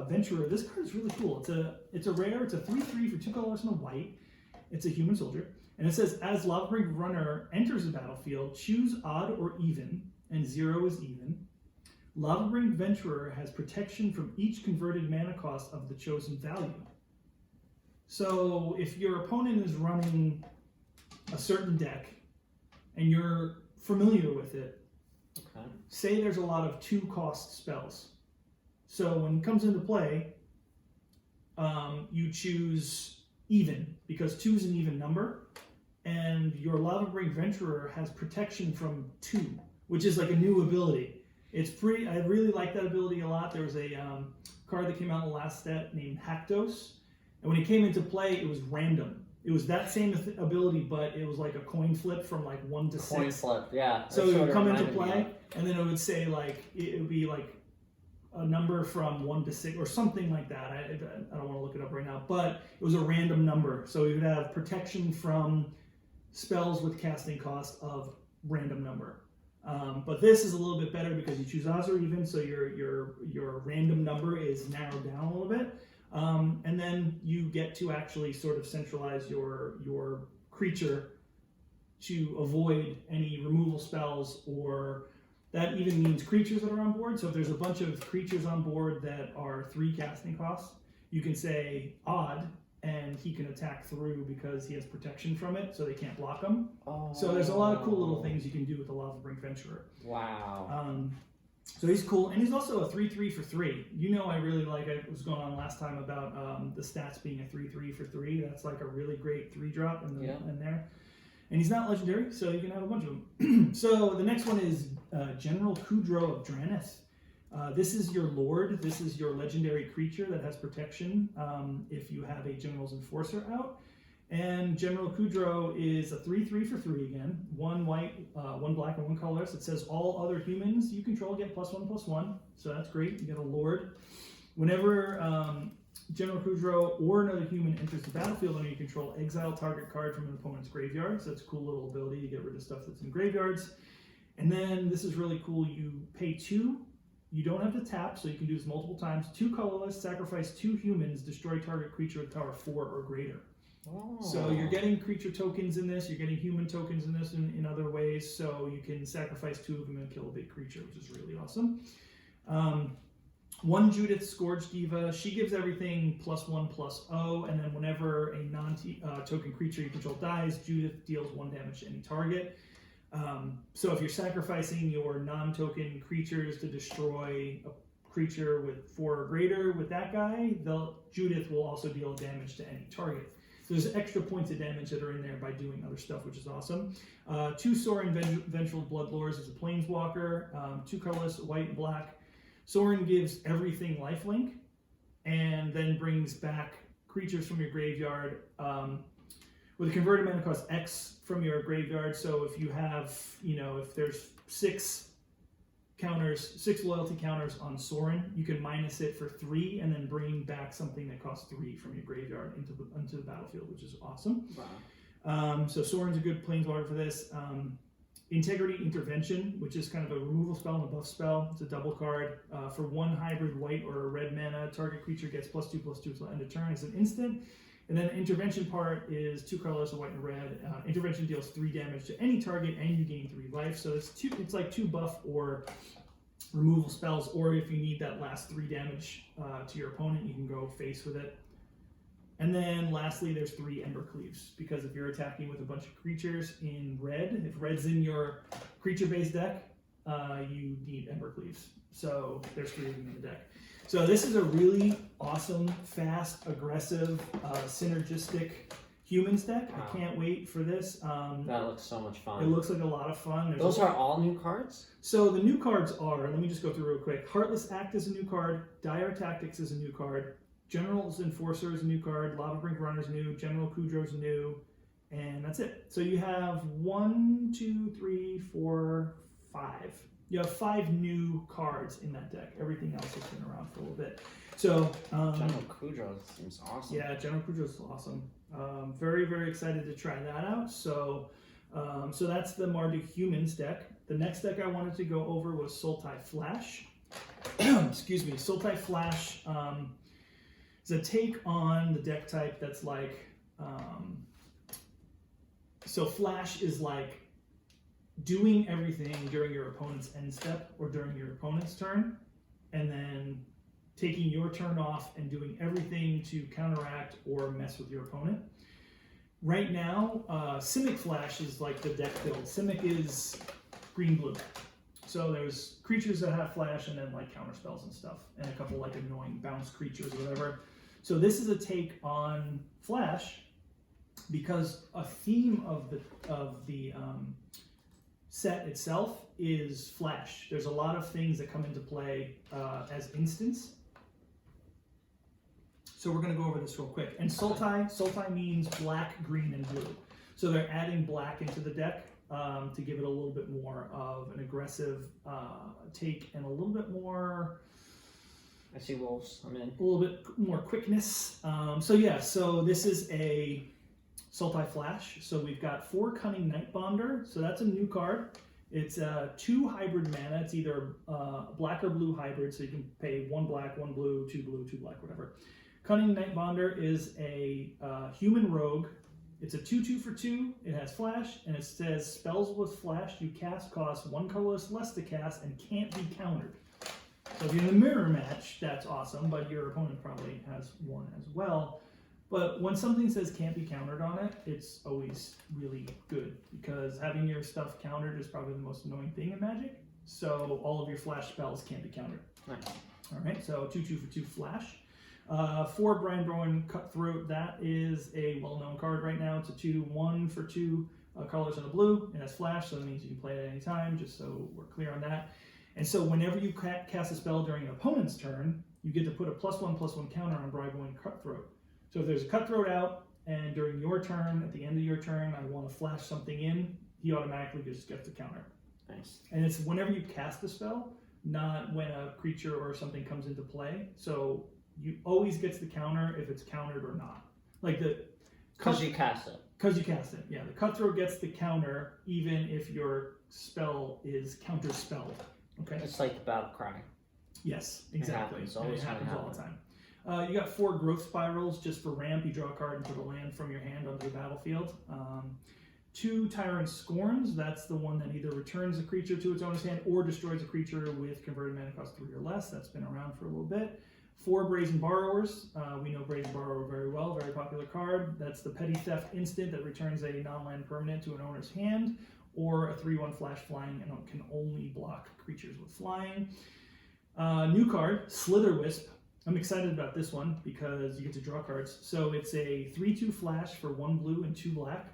Venturer. This card is really cool. It's a rare. It's a 3/3 for 2 colors and a white. It's a human soldier, and it says as Lava Brink Runner enters the battlefield, choose odd or even, and 0 is even. Lava Brink Venturer has protection from each converted mana cost of the chosen value. So if your opponent is running a certain deck and you're familiar with it,
okay.
Say there's a lot of 2-cost spells. So when it comes into play, you choose even, because 2 is an even number, and your Lava Brink Venturer has protection from 2, which is like a new ability. It's pretty. I really like that ability a lot. There was a card that came out in the last set named Haktos, and when it came into play, it was random. It was that same ability, but it was like a coin flip from like 1 to 6.
Coin flip, yeah.
So it would come into play, and then it would say like it would be like a number from 1 to 6 or something like that. I don't want to look it up right now, but it was a random number. So you would have protection from spells with casting cost of random number. But this is a little bit better because you choose odds or even, so your random number is narrowed down a little bit, and then you get to actually sort of centralize your creature to avoid any removal spells, or that even means creatures that are on board. So if there's a bunch of creatures on board that are 3 casting costs, you can say odd, and he can attack through because he has protection from it, so they can't block him. Oh. So there's a lot of cool little things you can do with the Lava Brink Venturer.
Wow.
So he's cool, and he's also a 3/3 for 3. You know, I really like. I was going on last time about the stats being a 3/3 for 3. That's like a really great 3-drop in there. And he's not legendary, so you can have a bunch of them. So the next one is General Kudro of Draneth. This is your lord. This is your legendary creature that has protection if you have a General's Enforcer out. And General Kudro is a 3/3 for 3 again. 1 white, 1 black, and 1 colorless. It says all other humans you control get +1/+1. So that's great. You get a lord. Whenever General Kudro or another human enters the battlefield under your control, exile target card from an opponent's graveyard. So that's a cool little ability to get rid of stuff that's in graveyards. And then this is really cool. You pay 2. You don't have to tap, so you can do this multiple times. 2 colorless, sacrifice 2 humans, destroy target creature with power 4 or greater. Oh. So you're getting creature tokens in this, you're getting human tokens in this in other ways, so you can sacrifice 2 of them and kill a big creature, which is really awesome. 1 Judith Scourge Diva, she gives everything +1/+0, and then whenever a non-token creature you control dies, Judith deals 1 damage to any target. So if you're sacrificing your non-token creatures to destroy a creature with 4 or greater with that guy, Judith will also deal damage to any target. So there's extra points of damage that are in there by doing other stuff, which is awesome. 2 Sorin Vengeful Bloodlords is a planeswalker, 2 colorless, white and black. Sorin gives everything lifelink, and then brings back creatures from your graveyard with a converted mana cost X from your graveyard. So if you have, if there's 6 loyalty counters on Sorin, you can minus it for 3 and then bring back something that costs 3 from your graveyard into the battlefield, which is awesome. Wow. So Sorin's a good planeswalker for this. Integrity Intervention, which is kind of a removal spell and a buff spell. It's a double card. For 1 hybrid white or a red mana, target creature gets +2/+2 until end of turn. It's an instant. And then the intervention part is 2 colors, a white and a red. Intervention deals 3 damage to any target, and you gain 3 life. So it's like 2 buff or removal spells, or if you need that last 3 damage to your opponent, you can go face with it. And then lastly, there's 3 Ember Cleaves, because if you're attacking with a bunch of creatures in red, if red's in your creature-based deck, you need Ember Cleaves. So there's 3 of them in the deck. So this is a really awesome, fast, aggressive, synergistic humans deck. Wow. I can't wait for this.
That looks so much fun.
It looks like a lot of fun.
Those are all new cards?
So the new cards are, let me just go through real quick. Heartless Act is a new card. Dire Tactics is a new card. General's Enforcer is a new card. Lava Brink Runner is new. General Kudro is new. And that's it. So you have 1, 2, 3, 4, 5 You have 5 new cards in that deck. Everything else has been around for a little bit. So
General Cujo seems awesome.
yeah, General Cujo is awesome. Very, very excited to try that out. So so that's the Marduk Humans deck. The next deck I wanted to go over was Sultai Flash. Excuse me. Sultai Flash is a take on the deck type that's like... so Flash is like doing everything during your opponent's end step or during your opponent's turn, and then taking your turn off and doing everything to counteract or mess with your opponent. Right now, Simic Flash is like the deck build. Simic is green-blue. So there's creatures that have Flash and then like counter spells and stuff, and a couple like annoying bounce creatures or whatever. So this is a take on Flash because a theme of the set itself is Flash. There's a lot of things that come into play as instants. So we're going to go over this real quick. And Sultai means black, green, and blue. So they're adding black into the deck to give it a little bit more of an aggressive take and a little bit more...
I see wolves. I'm in.
A little bit more quickness. So yeah, so this is a Sultai Flash. So we've got 4 Cunning Nightbonder. So that's a new card. It's 2 hybrid mana. It's either black or blue hybrid. So you can pay 1 black, 1 blue, 2 blue, 2 black, whatever. Cunning Nightbonder is a human rogue. It's a 2/2 for 2. It has Flash, and it says spells with Flash you cast cost 1 colorless less to cast and can't be countered. So if you're in the mirror match, that's awesome, but your opponent probably has one as well. But when something says can't be countered on it, it's always really good because having your stuff countered is probably the most annoying thing in Magic. So all of your Flash spells can't be countered.
Nice.
All right, so 2/2 for 2 Flash. 4 Brian Browen Cutthroat. That is a well-known card right now. It's a 2/1 for 2 colors and a blue. It has Flash, so that means you can play it at any time, just so we're clear on that. And so whenever you cast a spell during an opponent's turn, you get to put a +1/+1 counter on Brian Browen Cutthroat. So if there's a Cutthroat out, and during your turn, at the end of your turn, I want to flash something in, he automatically just gets the counter.
Nice.
And it's whenever you cast the spell, not when a creature or something comes into play. So you always gets the counter if it's countered or not. Like the...
Because you cast it.
Because you cast it, yeah. The Cutthroat gets the counter even if your spell is counter-spelled. Okay?
It's like the Battle Cry.
Yes, exactly.
It happens
all the time. You got 4 Growth Spirals just for ramp. You draw a card and put a land from your hand onto the battlefield. 2 Tyrant Scorns. That's the one that either returns a creature to its owner's hand or destroys a creature with converted mana cost 3 or less. That's been around for a little bit. 4 Brazen Borrowers. We know Brazen Borrower very well. Very popular card. That's the Petty Theft instant that returns a non-land permanent to an owner's hand, or a 3/1 Flash Flying and can only block creatures with flying. New card, Slitherwisp. I'm excited about this one because you get to draw cards. So it's a 3/2 Flash for 1 blue and 2 black.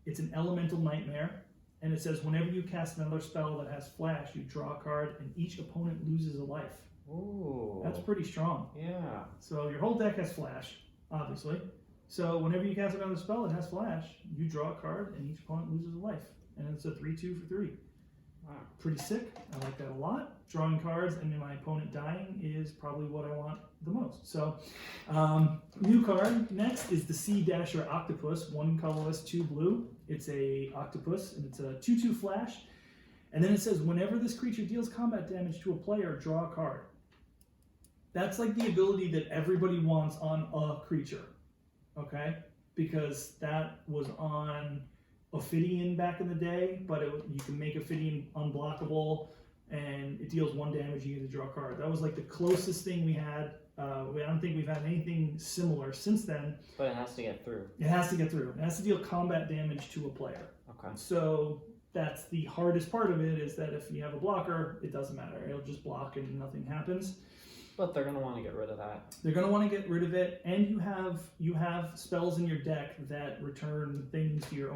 It's an Elemental Nightmare, and it says whenever you cast another spell that has Flash, you draw a card and each opponent loses a life.
Ooh.
That's pretty strong.
Yeah.
So your whole deck has Flash, obviously. So whenever you cast another spell that has Flash, you draw a card and each opponent loses a life. And it's a 3/2 for 3.
Wow.
Pretty sick. I like that a lot. Drawing cards and my opponent dying is probably what I want the most. So, new card next is the Sea Dasher Octopus. 1 colorless, 2 blue. It's a octopus and it's a 2/2 Flash. And then it says whenever this creature deals combat damage to a player, draw a card. That's like the ability that everybody wants on a creature. Okay? Because that was on Ophidian back in the day, but you can make Ophidian unblockable, and it deals 1 damage, you get to draw a card. That was like the closest thing we had. I don't think we've had anything similar since then.
But it has to get through.
It has to get through. It has to deal combat damage to a player.
Okay.
So that's the hardest part of it, is that if you have a blocker, it doesn't matter. It'll just block and nothing happens.
But they're going to want to get rid of that.
They're going to want to get rid of it, and you have spells in your deck that return things to your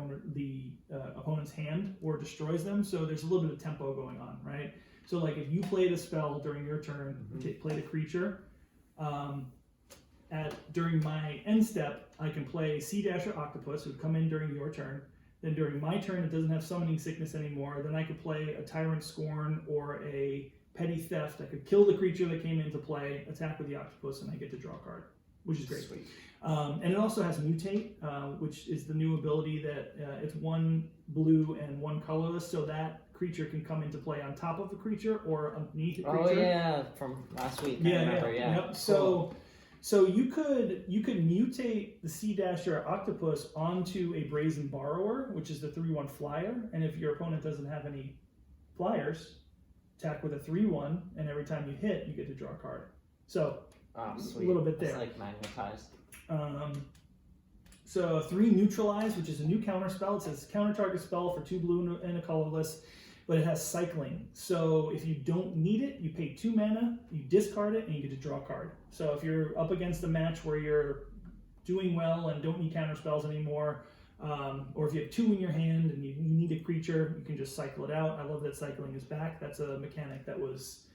opponent's hand or destroys them. So there's a little bit of tempo going on, right? So like if you played a spell during your turn, played a creature, during my end step, I can play Sea Dasher Octopus, who would come in during your turn. Then during my turn, it doesn't have summoning sickness anymore. Then I could play a Tyrant Scorn or a Petty Theft. I could kill the creature that came into play, attack with the octopus, and I get to draw a card, which is great.
Sweet.
And it also has Mutate, which is the new ability that it's 1 blue and 1 colorless, so that creature can come into play on top of a creature or underneath a creature.
Oh yeah, from last week. I remember. Yeah.
Yep. So you could mutate the Sea Dasher Octopus onto a Brazen Borrower, which is the 3/1 flyer, and if your opponent doesn't have any flyers, attack with a 3/1, and every time you hit, you get to draw a card. So
Sweet.
a little bit there.
It's like magnetized.
So 3 Neutralize, which is a new counter spell. It says counter target spell for 2 blue and a colorless, but it has cycling. So if you don't need it, you pay 2 mana, you discard it, and you get to draw a card. So if you're up against a match where you're doing well and don't need counter spells anymore, or if you have 2 in your hand and you need a creature, you can just cycle it out. I love that cycling is back. That's a mechanic that was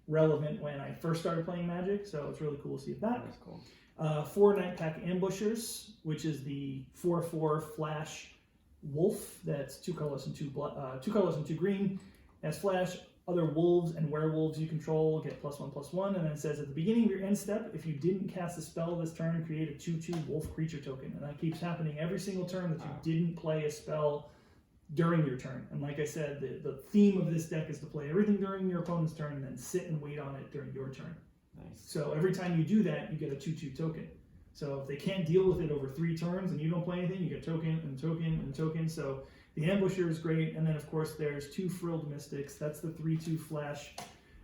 relevant when I first started playing Magic, so it's really cool to see it back.
That's cool.
4 Night Pack Ambushers, which is the 4/4 flash wolf. That's 2 colors and 2 green. As flash, other wolves and werewolves you control get +1/+1. And then it says at the beginning of your end step, if you didn't cast a spell this turn, create a 2/2 wolf creature token. And that keeps happening every single turn that you didn't play a spell during your turn. And like I said, the theme of this deck is to play everything during your opponent's turn and then sit and wait on it during your turn.
Nice.
So every time you do that, you get a 2/2 token. So if they can't deal with it over 3 turns and you don't play anything, you get token and token and token. So the Ambusher is great. And then of course there's 2 Frilled Mystics. That's the 3/2 flash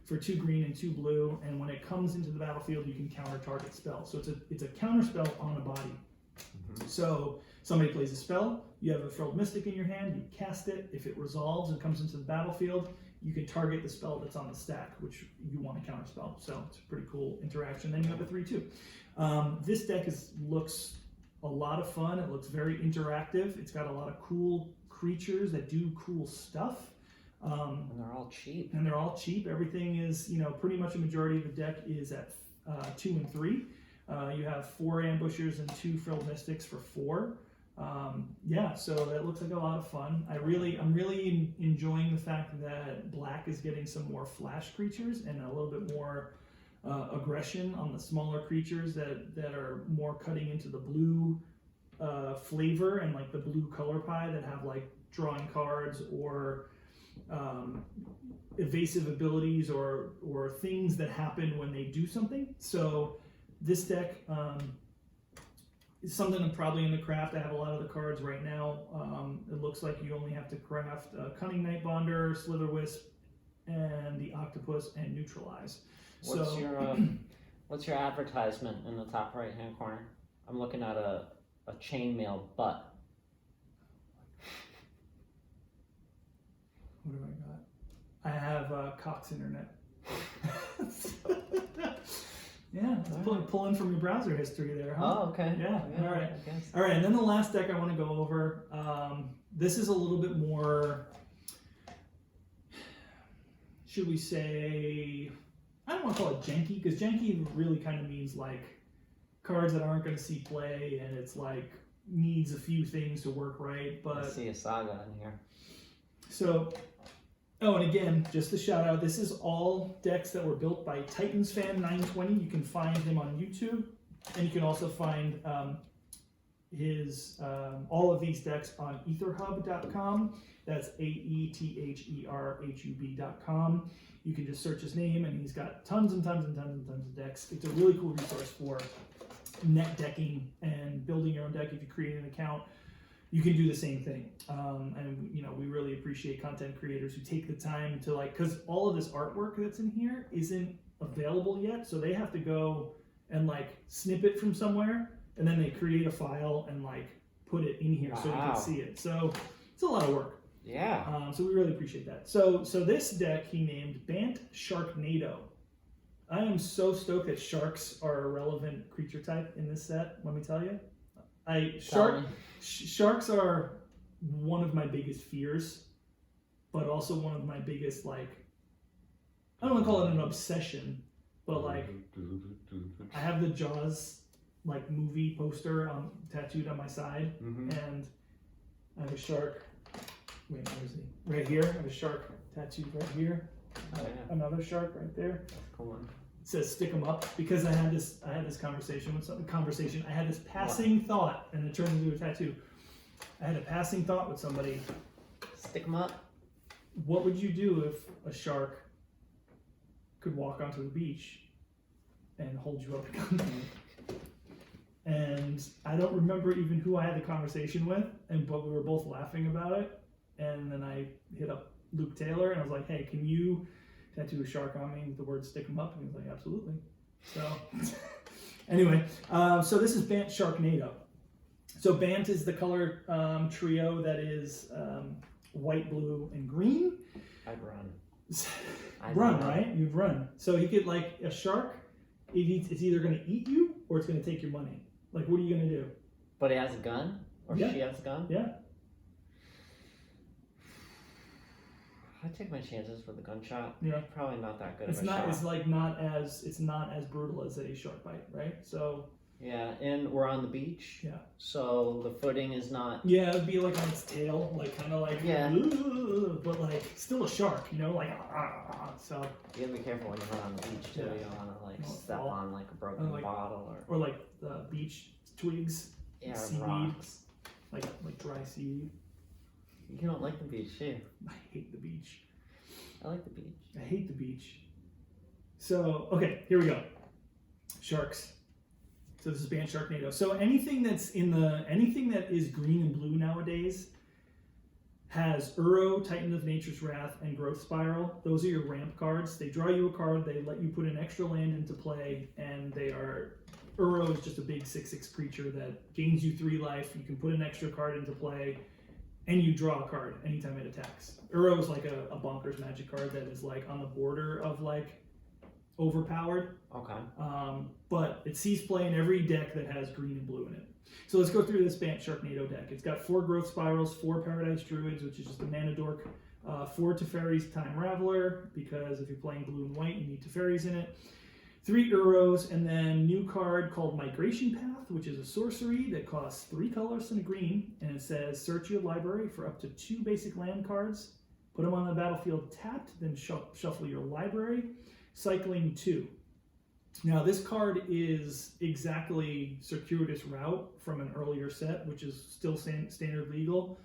for 2 green and 2 blue. And when it comes into the battlefield, you can counter target spell. So it's a counter spell on a body. Mm-hmm. So somebody plays a spell, you have a Frilled Mystic in your hand, you cast it. If it resolves and comes into the battlefield, you can target the spell that's on the stack, which you want to counterspell. So it's a pretty cool interaction. Then you have a 3/2. This deck looks a lot of fun. It looks very interactive. It's got a lot of cool creatures that do cool stuff.
And they're all cheap.
Everything is, pretty much a majority of the deck is at 2 and 3. You have 4 Ambushers and 2 Frilled Mystics for 4. So that looks like a lot of fun. I'm really enjoying the fact that black is getting some more flash creatures and a little bit more aggression on the smaller creatures that are more cutting into the blue flavor and like the blue color pie that have like drawing cards or evasive abilities or things that happen when they do something. So this deck it's something I'm probably in the craft. I have a lot of the cards right now. It looks like you only have to craft Cunning Night Bonder, Slither Wisp, and the Octopus and Neutralize.
What's your advertisement in the top right hand corner? I'm looking at a chainmail butt.
What have I got? I have Cox Internet. Yeah, pulling from your browser history there, huh?
Oh, okay.
Yeah, all right. All right, and then the last deck I want to go over, this is a little bit more, should we say, I don't want to call it janky, because janky really kind of means like cards that aren't going to see play, and it's like needs a few things to work right, but...
I see a Saga in here.
So... Oh, and again, just a shout out, this is all decks that were built by TitansFan920. You can find him on YouTube, and you can also find all of these decks on etherhub.com. That's AETHERHUB.com. You can just search his name, and he's got tons and tons and tons and tons of decks. It's a really cool resource for net decking and building your own deck. If you create an account, you can do the same thing. And we really appreciate content creators who take the time to because all of this artwork that's in here isn't available yet. So they have to go and snip it from somewhere, and then they create a file and put it in here so you can see it. So it's a lot of work.
Yeah.
So we really appreciate that. So this deck he named Bant Sharknado. I am so stoked that sharks are a relevant creature type in this set, let me tell you. Sharks are one of my biggest fears, but also one of my biggest I don't want to call it an obsession, but I have the Jaws movie poster tattooed on my side, and I have a shark. Wait, where is he? Right here. I have a shark tattooed right here.
Oh, yeah.
Another shark right there.
Come on.
It says "stick 'em up" because I had this conversation with I had this passing thought, and it turned into a tattoo. I had a passing thought with somebody.
Stick 'em up.
What would you do if a shark could walk onto the beach and hold you up at gunpoint? And I don't remember even who I had the conversation with, but we were both laughing about it. And then I hit up Luke Taylor and I was like, "Hey, can you tattoo a shark on me with the word 'stick 'em up'?" And he was like, "Absolutely." So anyway, so this is Bant Sharknado. So Bant is the color trio that is white, blue, and green.
I'd run.
Run, right? You'd run. So he could, like, a shark, it's either going to eat you or it's going to take your money. Like, what are you going to do?
But he has a gun? Or
Yeah.
she has a gun?
Yeah.
I take my chances with a gunshot.
Yeah.
Probably not that good
It's
of a
not.
shot.
It's like not as brutal as a shark bite, right? So.
Yeah, and we're on the beach.
Yeah.
So the footing is not.
Yeah, it'd be like on its tail, like kind of like.
Yeah.
But like still a shark, like. So.
You gotta be careful when you run on the beach too.
Yeah.
You don't wanna like
Don't
step
fall.
on like a broken
like-
bottle or.
Or like the beach twigs,
Yeah,
seaweed.
rocks.
like dry seaweed.
You don't like the beach, do you?
I hate the beach.
I like the beach.
I hate the beach. So, okay, here we go. Sharks. So this is Bant Sharknado. So anything that is green and blue nowadays has Uro, Titan of Nature's Wrath, and Growth Spiral. Those are your ramp cards. They draw you a card, they let you put an extra land into play, and they are... Uro is just a big 6/6 creature that gains you 3 life. You can put an extra card into play, and you draw a card anytime it attacks. Uro is like a bonkers magic card that is like on the border of like overpowered.
Okay.
But it sees play in every deck that has green and blue in it. So let's go through this Bant Sharknado deck. It's got 4 Growth Spirals, 4 Paradise Druids, which is just a mana dork, 4 Teferi's Time Raveler, because if you're playing blue and white, you need Teferi's in it. 3 Uros, and then new card called Migration Path, which is a sorcery that costs 3 colors and a green, and it says search your library for up to 2 basic land cards, put them on the battlefield tapped, then shuffle your library, cycling 2. Now this card is exactly Circuitous Route from an earlier set, which is still standard legal.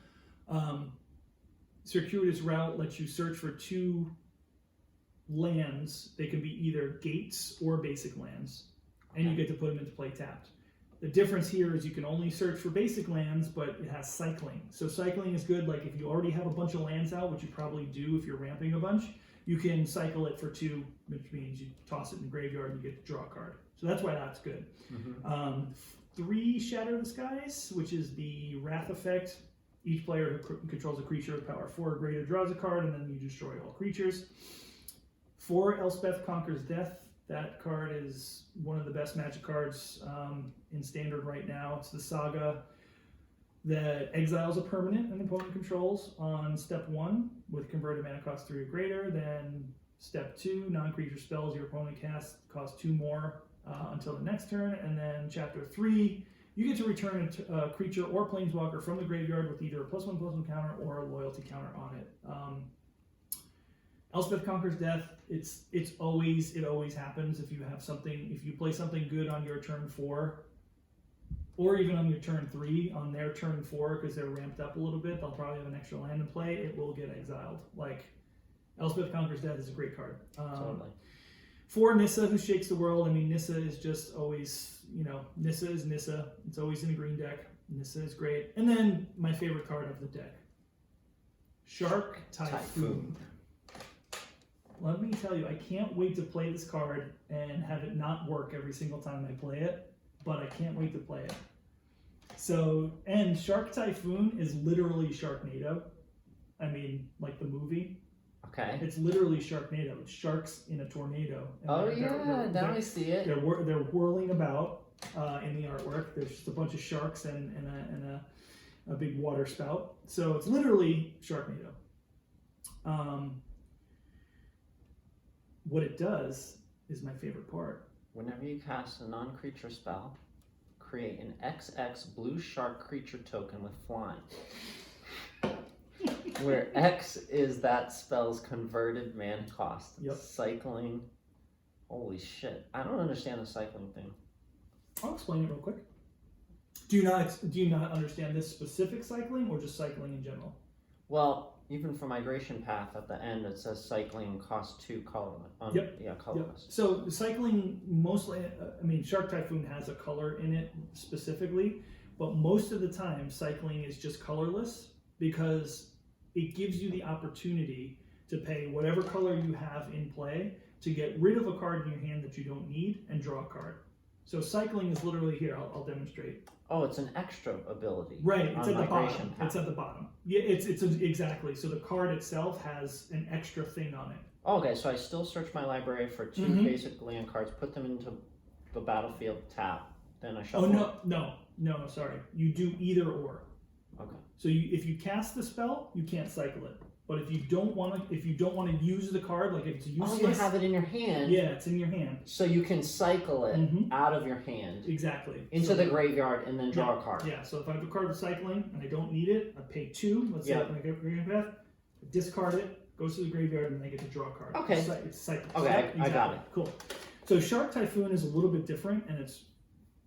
Circuitous Route lets you search for 2 lands. They can be either gates or basic lands, and you get to put them into play tapped. The difference here is you can only search for basic lands, but it has cycling. So cycling is good, like if you already have a bunch of lands out, which you probably do if you're ramping a bunch, you can cycle it for 2, which means you toss it in the graveyard and you get to draw a card. So that's why that's good. 3 Shatter the Skies, which is the Wrath effect. Each player who controls a creature with power 4 or greater draws a card, and then you destroy all creatures. 4 Elspeth Conquers Death. That card is one of the best magic cards in Standard right now. It's the saga that exiles a permanent an opponent controls on step 1 with converted mana cost 3 or greater. Then step 2, non-creature spells your opponent casts cost 2 more until the next turn. And then chapter 3, you get to return a creature or planeswalker from the graveyard with either a +1/+1 counter or a loyalty counter on it. Elspeth Conquers Death. It always happens if you have something. If you play something good on your turn 4, or even on your turn 3, on their turn 4, because they're ramped up a little bit, they'll probably have an extra land in play. It will get exiled. Like Elspeth Conquers Death is a great card.
Totally.
4 Nissa, who shakes the world. I mean, Nissa is just always, Nissa is Nissa. It's always in a green deck. Nissa is great. And then my favorite card of the deck, Shark Typhoon. Let me tell you, I can't wait to play this card and have it not work every single time I play it, but I can't wait to play it. So, and Shark Typhoon is literally Sharknado. I mean, like the movie.
Okay.
It's literally Sharknado. It's sharks in a tornado. And
Oh yeah, now I see it.
They're whirling about in the artwork. There's just a bunch of sharks and a big water spout. So it's literally Sharknado. What it does is my favorite part.
Whenever you cast a non-creature spell, create an XX blue shark creature token with flying. Where X is that spell's converted mana cost.
Yep.
Cycling. Holy shit. I don't understand the cycling thing.
I'll explain it real quick. Do you not understand this specific cycling or just cycling in general?
Well, even for migration path at the end, it says cycling costs 2 color.
Yep.
Yeah, colorless.
Yep. So the cycling mostly, Shark Typhoon has a color in it specifically, but most of the time cycling is just colorless because it gives you the opportunity to pay whatever color you have in play to get rid of a card in your hand that you don't need and draw a card. So cycling is literally here. I'll demonstrate.
Oh, it's an extra ability.
Right, it's
on
at the bottom.
migration path.
It's at the bottom. Yeah, it's exactly. So the card itself has an extra thing on it.
Okay, so I still search my library for 2 basic land cards, put them into the battlefield, tap, then I shuffle.
Oh no, sorry. You do either or.
Okay.
So if you cast the spell, you can't cycle it. But if you don't want to use the card, like if it's useless,
Oh, you have it in your hand.
Yeah, it's in your hand.
So you can cycle it out of your hand.
Exactly.
Into the graveyard and then draw a card.
Yeah, so if I have a card with cycling and I don't need it, I pay 2. Let's say when I get graveyard path, I discard it, goes to the graveyard, and then I get to draw a card.
Okay.
It's cycling.
Okay,
Exactly.
I got it.
Cool. So Shark Typhoon is a little bit different, and it's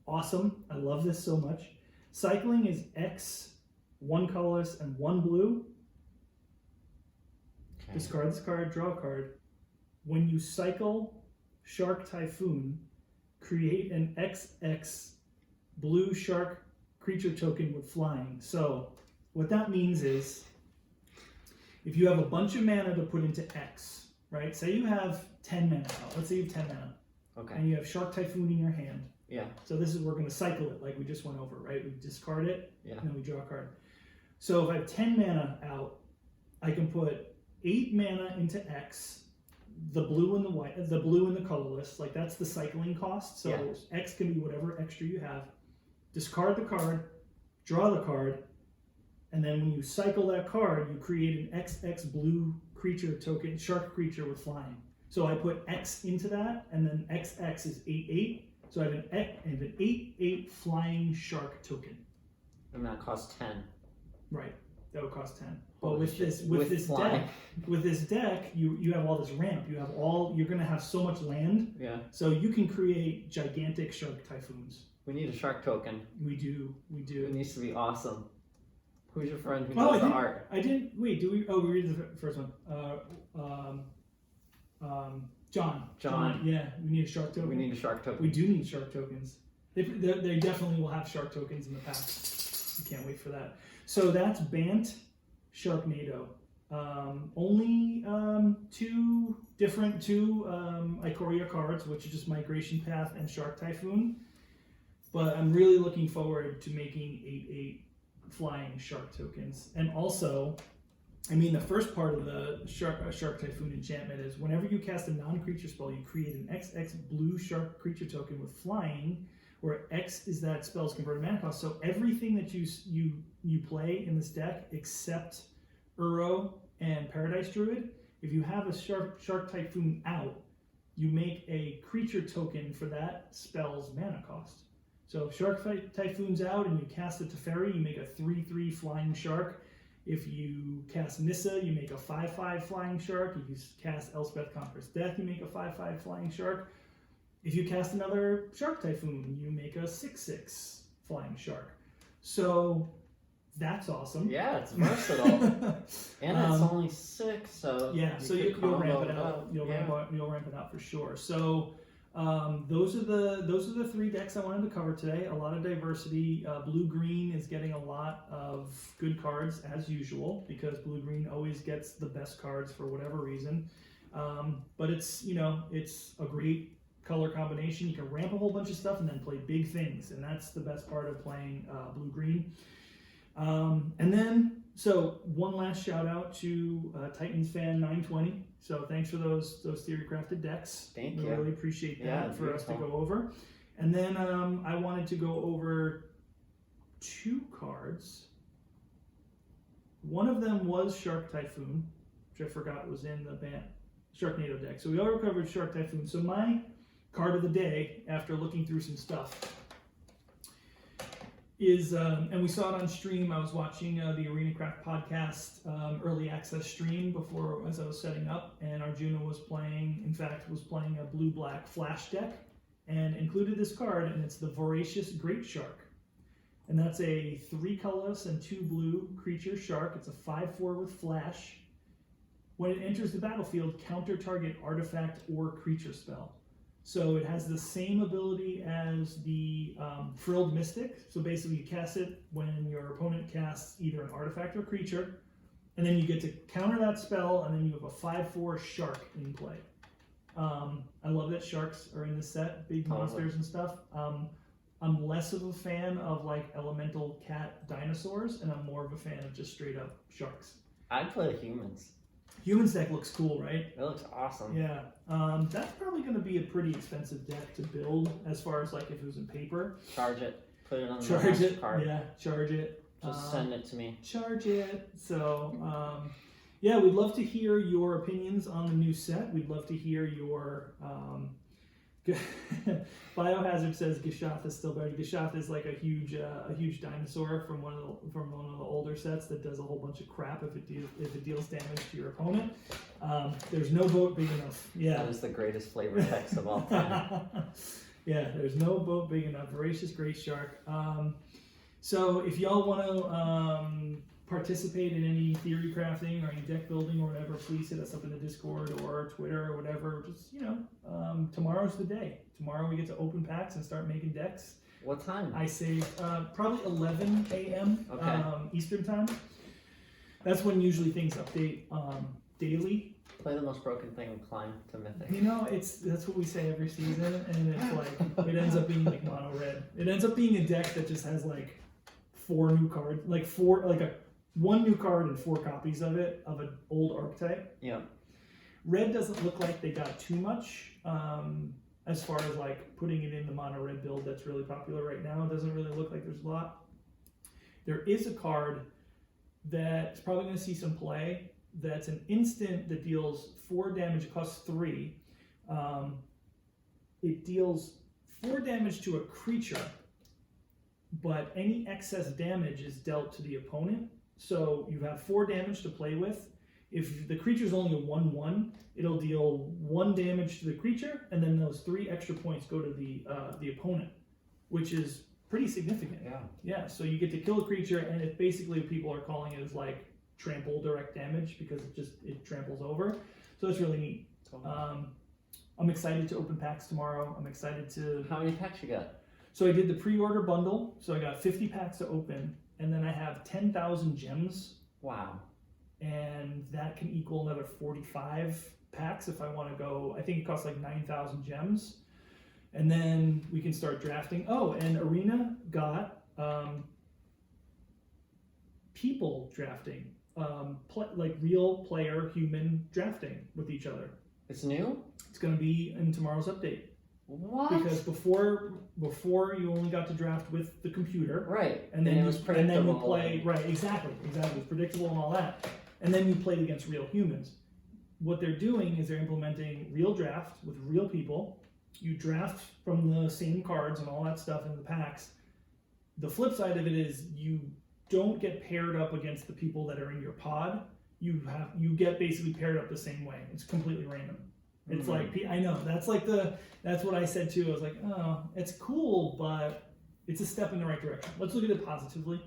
awesome. I love this so much. Cycling is X, 1 colorless, and 1 blue.
Okay.
Discard this card, draw a card. When you cycle Shark Typhoon, create an XX blue shark creature token with flying. So what that means is if you have a bunch of mana to put into X, right? Say you have 10 mana out. Let's say you have 10 mana.
Okay.
And you have Shark Typhoon in your hand.
Yeah.
So we're going to cycle it like we just went over, right? We discard it,
Yeah.
and then we draw a card. So if I have 10 mana out, I can put 8 mana into X, the blue and the white, the blue and the colorless, like that's the cycling cost. So X can be whatever extra you have. Discard the card, draw the card, and then when you cycle that card, you create an XX blue creature token, shark creature with flying. So I put X into that, and then XX is 8/8. So I have an 8/8 flying shark token.
And that costs 10.
Right. That would cost 10.
Holy
But with
shit.
this deck, you have all this ramp. You're gonna have so much land.
Yeah.
So you can create gigantic Shark Typhoons.
We need a shark token.
We do.
It needs to be awesome. Who's your friend who does the art?
I didn't. Wait. Do we? Oh, we read the first one. John. Yeah. We need a shark token.
We need a shark token.
We do need shark tokens. They definitely will have shark tokens in the past. We can't wait for that. So that's Bant Sharknado. Only 2 Ikoria cards, which is just Migration Path and Shark Typhoon. But I'm really looking forward to making 8/8 flying shark tokens. And also, the first part of the Shark Typhoon enchantment is whenever you cast a non-creature spell, you create an XX blue shark creature token with flying, where X is that spell's converted mana cost. So everything that you play in this deck, except Uro and Paradise Druid, if you have a Shark Typhoon out, you make a creature token for that spell's mana cost. So if Shark Typhoon's out and you cast a Teferi, you make a 3/3 flying shark. If you cast Nissa, you make a 5/5 flying shark. If you cast Elspeth Conquers Death, you make a 5/5 flying shark. If you cast another Shark Typhoon, you make a 6/6 flying shark. So that's awesome.
Yeah, it's versatile. And it's only 6, so
yeah, so you'll ramp it out. You'll ramp it out for sure. So those are the 3 decks I wanted to cover today. A lot of diversity. Blue-green is getting a lot of good cards as usual because blue-green always gets the best cards for whatever reason. But it's a great color combination. You can ramp a whole bunch of stuff and then play big things, and that's the best part of playing blue-green. And then, so one last shout out to Titans fan 920. So thanks for those theory crafted decks.
Thank you.
We really appreciate that for us to
beautiful.
go over. And then I wanted to go over 2 cards. One of them was Shark Typhoon, which I forgot was in the Sharknado deck. So we already covered Shark Typhoon. So my card of the day, after looking through some stuff, is, and we saw it on stream. I was watching the Arena Craft podcast early access stream before as I was setting up, and Arjuna was playing a blue-black flash deck, and included this card, and it's the Voracious Great Shark. And that's a 3 colorless and 2 blue creature shark. It's a 5/4 with flash. When it enters the battlefield, counter target artifact or creature spell. So it has the same ability as the Frilled Mystic. So basically you cast it when your opponent casts either an artifact or creature, and then you get to counter that spell, and then you have a 5/4 shark in play. I love that sharks are in this set, big monsters and stuff. I'm less of a fan of like elemental cat dinosaurs, and I'm more of a fan of just straight up sharks.
I'd play the humans.
Humans deck looks cool, right?
It looks awesome.
Yeah. That's probably going to be a pretty expensive deck to build as far as like if it was in paper.
Charge it. Put it on the
Charge it.
card.
Yeah, charge it.
Just send it to me.
Charge it. So, yeah, we'd love to hear your opinions on the new set. We'd love to hear your... Biohazard says Gishath is still better. Gishath is like a huge dinosaur from one of the older sets that does a whole bunch of crap if it deals damage to your opponent. There's no boat big enough. Yeah,
that is the greatest flavor text of all time.
Yeah, there's no boat big enough. Voracious Great Shark. So if y'all want to participate in any theory crafting or any deck building or whatever, please hit us up in the Discord or Twitter or whatever. Just, tomorrow's the day. Tomorrow we get to open packs and start making decks.
What time?
I say probably 11 a.m.
Okay.
Eastern time. That's when usually things update daily.
Play the most broken thing and climb to Mythic.
That's what we say every season, and it's like it ends up being like mono red. It ends up being a deck that just has like 4 new cards, one new card and 4 copies of it, of an old archetype.
Yeah.
Red doesn't look like they got too much as far as like putting it in the mono red build that's really popular right now. It doesn't really look like there's a lot. There is a card that's probably going to see some play. That's an instant that deals 4 damage. It costs 3. It deals 4 damage to a creature, but any excess damage is dealt to the opponent. So you have 4 damage to play with. If the creature is only a 1/1, it'll deal 1 damage to the creature, and then those 3 extra points go to the opponent, which is pretty significant.
Yeah. Yeah.
So you get to kill a creature, and it basically people are calling it as like trample direct damage because it tramples over. So that's really neat.
Totally.
I'm excited to open packs tomorrow. I'm excited to.
How many packs you got?
So I did the pre-order bundle. So I got 50 packs to open. And then I have 10,000 gems.
Wow.
And that can equal another 45 packs if I want to go. I think it costs like 9,000 gems. And then we can start drafting. Oh, and Arena got people drafting. Like real player human drafting with each other.
It's new?
It's going to be in tomorrow's update.
What?
Because before you only got to draft with the computer,
right?
And then
it was predictable.
And then you play right, exactly. It's predictable and all that. And then you played against real humans. What they're doing is they're implementing real draft with real people. You draft from the same cards and all that stuff in the packs. The flip side of it is you don't get paired up against the people that are in your pod. You get basically paired up the same way. It's completely random. It's like, I know, that's what I said too. I was like, oh, it's cool, but it's a step in the right direction. Let's look at it positively,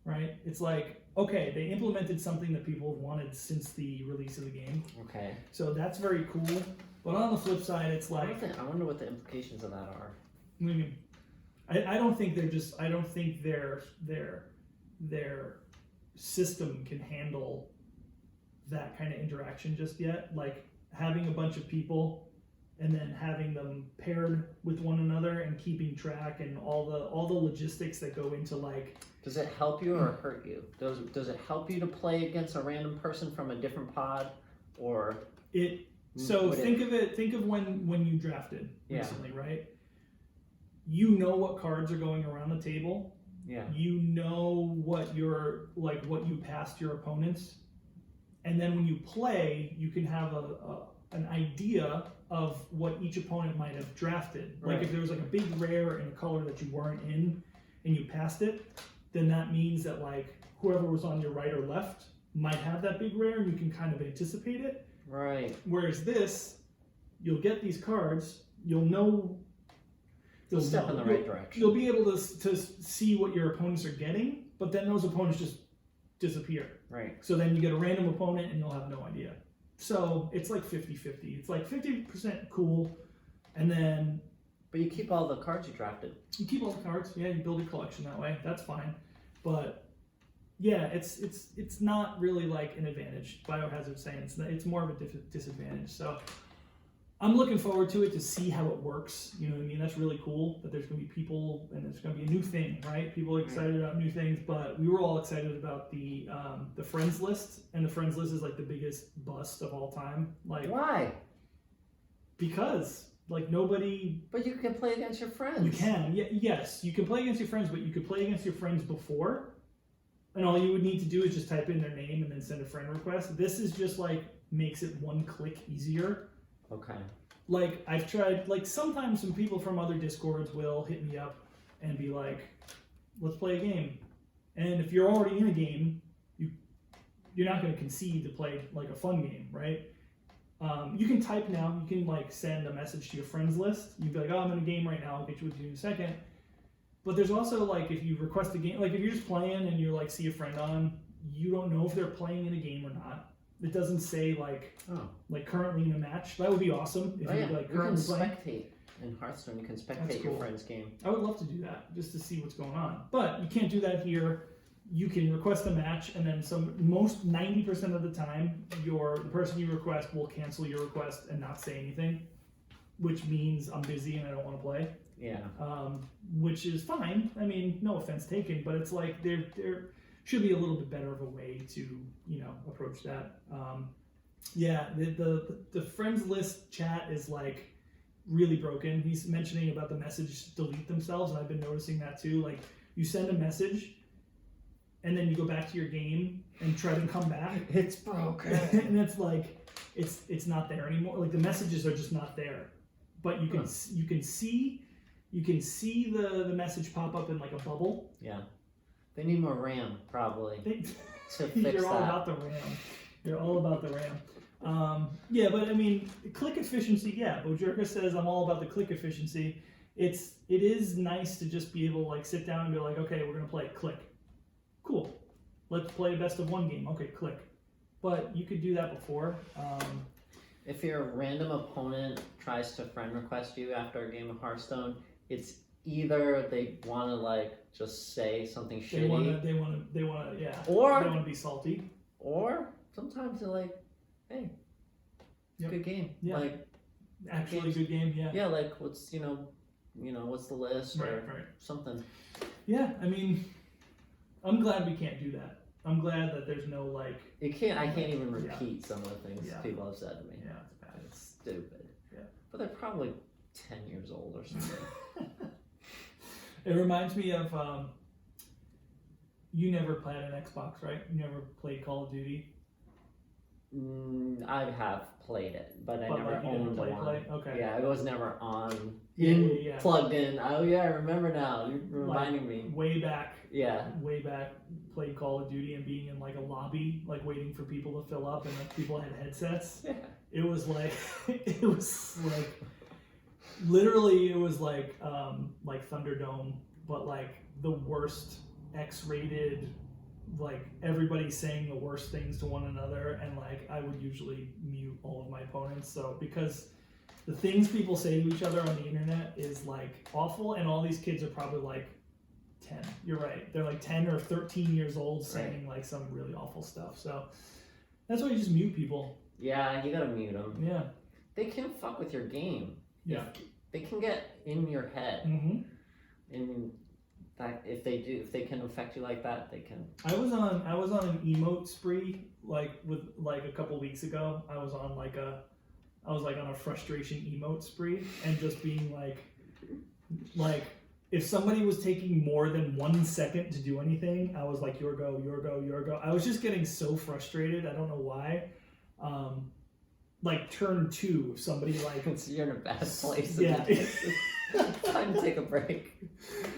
right? It's like, okay, they implemented something that people have wanted since the release of the game.
Okay.
So that's very cool. But on the flip side, it's like...
I wonder what the implications of that are.
What do you mean? I don't think their system can handle that kind of interaction just yet. Like, having a bunch of people and then having them paired with one another and keeping track and all the logistics that go into like.
Does it help you or hurt you? Does it help you to play against a random person from a different pod, or
it? So think of when you drafted recently, right? You know what cards are going around the table.
Yeah. You
know what you passed your opponents. And then when you play, you can have an idea of what each opponent might have drafted. Like if there was like a big rare in a color that you weren't in, and you passed it, then that means that like whoever was on your right or left might have that big rare, and you can kind of anticipate it.
Right.
Whereas this, you'll get these cards, you'll know.
You'll step in the right direction.
You'll be able to see what your opponents are getting, but then those opponents just disappear.
Right.
So then you get a random opponent and you'll have no idea. So it's like 50-50. It's like 50% cool, and then...
But you keep all the cards you drafted.
You keep all the cards. Yeah, you build a collection that way. That's fine. But yeah, it's not really like an advantage. Biohazard's saying it's more of a disadvantage. So I'm looking forward to it to see how it works. You know what I mean? That's really cool that there's going to be people and it's going to be a new thing, right? People are excited about new things, but we were all excited about the friends list, and the friends list is like the biggest bust of all time. Like,
why?
Because like nobody.
But you can play against your friends.
You can, yes, you can play against your friends, but you could play against your friends before, and all you would need to do is just type in their name and then send a friend request. This is just like makes it one click easier.
Okay.
Like, I've tried, like, sometimes some people from other Discords will hit me up and be like, let's play a game. And if you're already in a game, you're not going to concede to play, like, a fun game, right? You can type now. You can, like, send a message to your friends list. You'd be like, oh, I'm in a game right now. I'll get you with you in a second. But there's also, like, if you request a game, like, if you're just playing and you, like, see a friend on, you don't know if they're playing in a game or not. It doesn't say like currently in a match. That would be awesome if you like currently playing.
Spectate in Hearthstone. You can spectate your friend's game.
I would love to do that just to see what's going on. But you can't do that here. You can request a match, and then 90% of the time, the person you request will cancel your request and not say anything, which means I'm busy and I don't want to play.
Yeah.
Which is fine. I mean, no offense taken, but it's like there should be a little bit better of a way to, approach that. Yeah, the friends list chat is like really broken. He's mentioning about the message delete themselves, and I've been noticing that too. Like, you send a message and then you go back to your game and try to come back.
It's broken.
And it's like it's not there anymore. Like, the messages are just not there. But you can see the message pop up in like a bubble.
Yeah. They need more RAM, probably, to fix
You're all
that.
about the RAM. You're all about the RAM. Yeah, but I mean, click efficiency, yeah. Bojerka says, I'm all about the click efficiency. It is nice to just be able to like sit down and be like, okay, we're going to play, click. Cool. Let's play a best of one game. Okay, click. But you could do that before.
If your random opponent tries to friend request you after a game of Hearthstone, it's either they want to like just say something shitty.
They want to, yeah.
Or
they want to be salty.
Or sometimes they're like, hey,
Yep.
good game.
Yeah.
Like,
Actually, good game. Yeah.
yeah, like what's what's the list or
Right.
something.
Yeah, I mean, I'm glad we can't do that. I'm glad that there's no like.
I can't even repeat some of the things people have said to me.
Yeah, it's bad.
It's stupid.
Yeah.
But they're probably 10 years old or something.
It reminds me of you never played an Xbox, right? You never played Call of Duty.
I have played it, but I never
like, you
owned
didn't
one.
Okay.
Yeah, it was never on.
Yeah.
Plugged in. Oh yeah, I remember now. You're reminding me.
Way back.
Yeah.
Way back, played Call of Duty and being in like a lobby, like waiting for people to fill up, and like people had headsets.
Yeah.
It was like literally it was like Thunderdome, but like the worst X-rated, like everybody saying the worst things to one another, and like I would usually mute all of my opponents, so because the things people say to each other on the internet is like awful, and all these kids are probably like 10. You're right, they're like 10 or 13 years old saying like some really awful stuff, so that's why you just mute people.
Yeah, you gotta mute them.
Yeah.
They can fuck with your game.
Yeah.
They can get in your head.
Mm-hmm.
And that if they can affect you like that, they can.
I was on an emote spree like a couple weeks ago. I was on a frustration emote spree, and just being like if somebody was taking more than 1 second to do anything, I was like, your go, your go, your go. I was just getting so frustrated. I don't know why. like turn 2, if somebody like
You're in a bad place.
Yeah.
Time to take a break.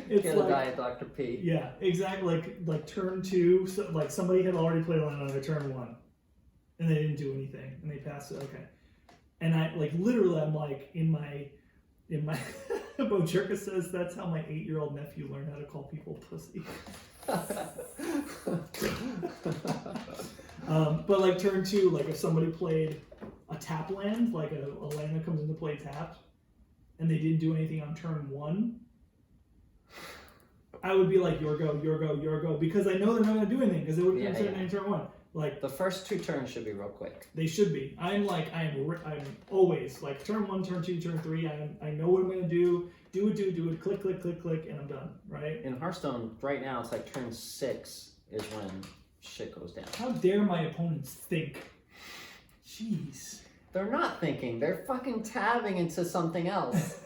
It's
Get
like,
a Diet Dr. P.
Yeah, exactly. Like turn 2, so like somebody had already played on their turn 1, and they didn't do anything, and they passed it. Okay, and I like literally, I'm like in my Bojerka says that's how my 8-year-old nephew learned how to call people pussy. But like turn 2, like if somebody played a tap land, like a land that comes into play tapped, and they didn't do anything on turn 1, I would be like, your go, your go, your go, because I know they're not going to do anything because they would have in turn 1. Like
the first 2 turns should be real quick.
They should be. I'm always like turn 1, turn 2, turn 3. I know what I'm going to do. Do it. Click, click, click, click, and I'm done. Right?
In Hearthstone, right now, it's like turn 6 is when shit goes down.
How dare my opponents think? Jeez.
They're not thinking. They're fucking tabbing into something else.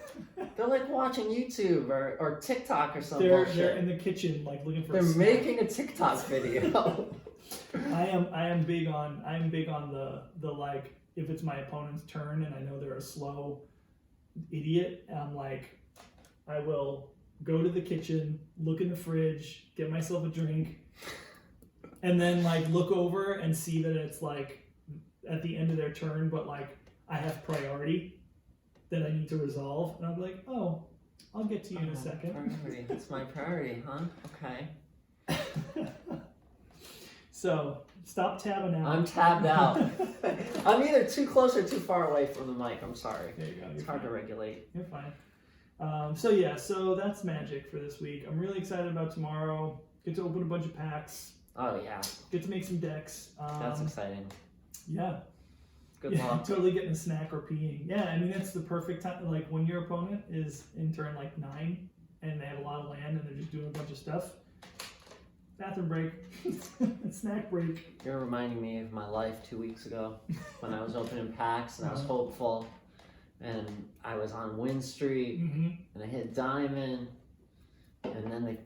They're like watching YouTube or TikTok or something.
They're in the kitchen like looking for.
They're making a TikTok video.
I am big on the like if it's my opponent's turn and I know they're a slow idiot, I'm like I will go to the kitchen, look in the fridge, get myself a drink, and then like look over and see that it's like at the end of their turn, but like I have priority that I need to resolve, and I'll be like, oh, I'll get to you in a second.
Priority. It's my priority, huh? Okay.
So stop tabbing out.
I'm tabbed out. I'm either too close or too far away from the mic. I'm sorry.
There you go.
It's hard to regulate.
You're fine. So that's Magic for this week. I'm really excited about tomorrow. Get to open a bunch of packs.
Oh yeah.
Get to make some decks.
That's exciting.
Yeah.
Good luck.
Totally getting a snack or peeing. Yeah, I mean it's the perfect time. Like when your opponent is in turn like 9 and they have a lot of land and they're just doing a bunch of stuff. Bathroom break. Snack break.
You're reminding me of my life 2 weeks ago when I was opening packs and I was hopeful and I was on win streak and I hit diamond and then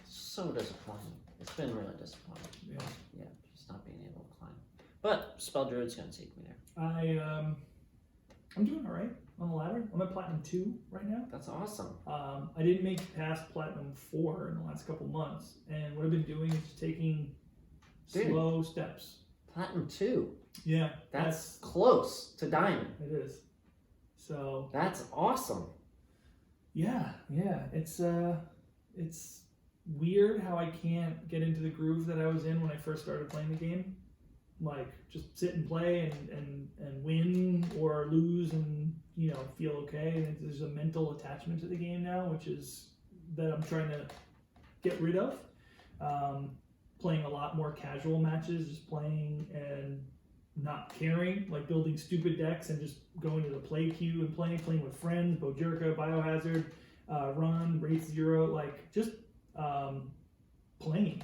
so disappointing. It's been really disappointing. Yeah, just not being able to climb. But Spell Druid's gonna take me there.
I'm doing all right on the ladder. I'm at Platinum 2 right now.
That's awesome.
I didn't make it past Platinum 4 in the last couple months, and what I've been doing is just taking slow steps.
Platinum 2?
Yeah.
That's close to Diamond.
It is. So.
That's awesome.
Yeah. It's weird how I can't get into the groove that I was in when I first started playing the game. Like just sit and play and win or lose and feel okay. And there's a mental attachment to the game now, which is that I'm trying to get rid of. Playing a lot more casual matches, just playing and not caring, like building stupid decks and just going to the play queue and playing with friends, Bojerka, Biohazard, Run, Wraith Zero, like just playing.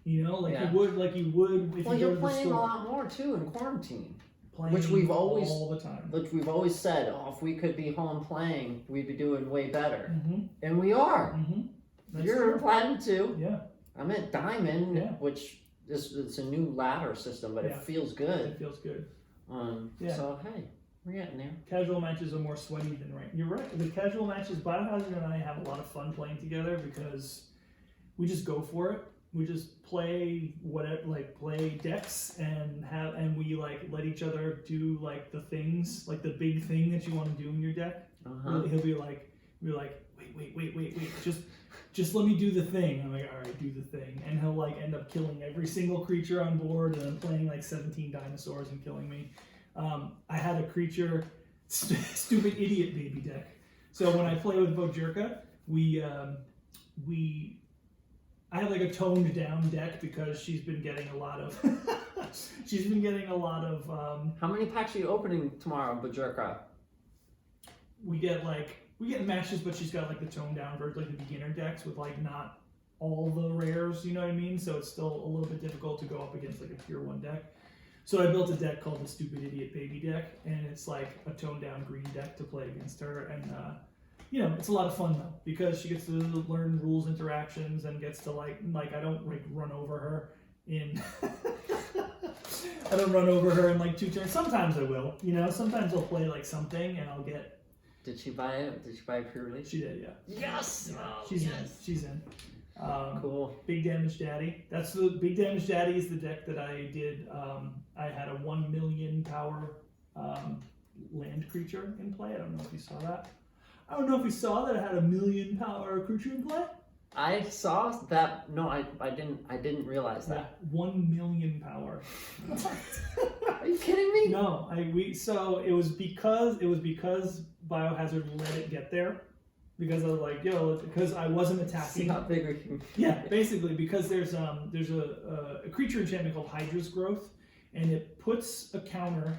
You would if you go to the store. Well,
you're playing a lot more too in quarantine.
Playing
which we've always
all the time.
Which we've always said, if we could be home playing, we'd be doing way better. And we are. You're in Platinum 2.
Yeah.
I'm at Diamond, which it's a new ladder system, but it feels good.
It feels good.
So hey, we're getting there.
Casual matches are more sweaty than You're right. The casual matches, Biohazard and I have a lot of fun playing together because we just go for it. We just play play decks and we let each other do the things, the big thing that you want to do in your deck. He'll be like, wait, just let me do the thing. I'm like, all right, do the thing, and he'll end up killing every single creature on board, and then playing 17 dinosaurs and killing me. I had a creature, stupid idiot baby deck. So when I play with Bojerka, I have a toned down deck because she's been getting a lot of
How many packs are you opening tomorrow, Bojerka?
We get matches, but she's got the toned down version, the beginner decks with not all the rares, you know what I mean? So it's still a little bit difficult to go up against a tier 1 deck. So I built a deck called the Stupid Idiot Baby deck, and it's a toned down green deck to play against her, and it's a lot of fun though, because she gets to learn rules interactions and gets to I don't run over her in I don't run over her in like 2 turns. Sometimes I will. You know, sometimes I'll play like something and I'll get.
Did she buy it? Did she buy it pre-release?
She did, yeah.
Yes.
Yeah.
Oh,
She's
yes.
in. She's in.
Cool.
Big Damage Daddy. That's the Big Damage Daddy is the deck that I did. I had a 1 million power land creature in play. I don't know if you saw that. I don't know if you saw that I had a 1 million power creature in play.
I saw that. No, I didn't realize that.
Yeah, 1 million power.
Are you kidding me?
No, so it was because Biohazard let it get there. Because I was like, because I wasn't attacking.
See how big we can.
Yeah, basically, because there's a creature enchantment called Hydra's Growth, and it puts a counter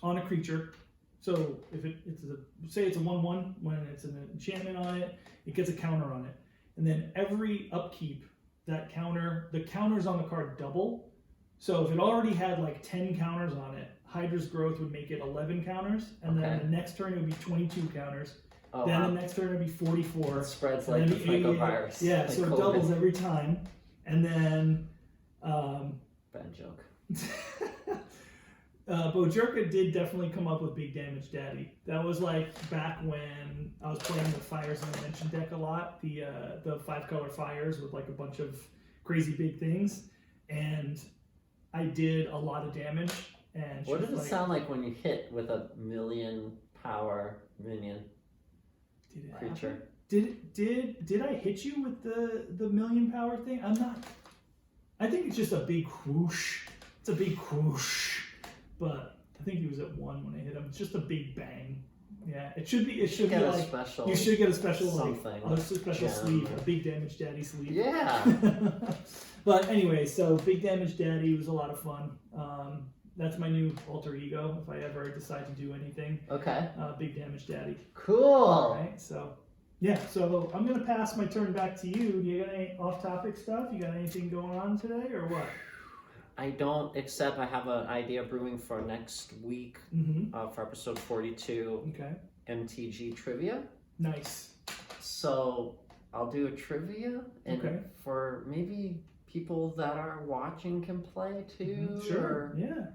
on a creature. So if it's a 1/1, when it's an enchantment on it, it gets a counter on it, and then every upkeep, the counters on the card double. So if it already had like 10 counters on it, Hydra's Growth would make it 11 counters, and then the next turn it would be 22 counters.
Oh,
then
wow.
the next turn it'll be 44.
It spreads like the Franco virus.
Yeah,
like
so
COVID.
it doubles every time. And then
Bad joke.
Bojerka did definitely come up with Big Damage Daddy. That was like back when I was playing the Fires and Invention deck a lot. The 5-color fires with like a bunch of crazy big things. And I did a lot of damage. And
What does it sound like when you hit with a 1 million power minion? Creature.
Did I hit you with the 1 million power thing? I'm not. I think it's just a big whoosh. It's a big whoosh. But I think he was at 1 when I hit him. It's just a big bang. Yeah, it should be like
special.
You should get a special
something.
Like a special
gem.
sleeve, a Big Damage Daddy sleeve.
Yeah.
But anyway, so Big Damage Daddy was a lot of fun. That's my new alter ego if I ever decide to do anything.
Okay.
Big Damage Daddy.
Cool.
All right, so yeah, so I'm gonna pass my turn back to you. Do you got any off-topic stuff? You got anything going on today, or what?
I don't, except I have an idea brewing for next week for episode 42.
Okay.
MTG trivia.
Nice.
So I'll do a trivia, and for maybe people that are watching can play too.
Sure.
Or
yeah.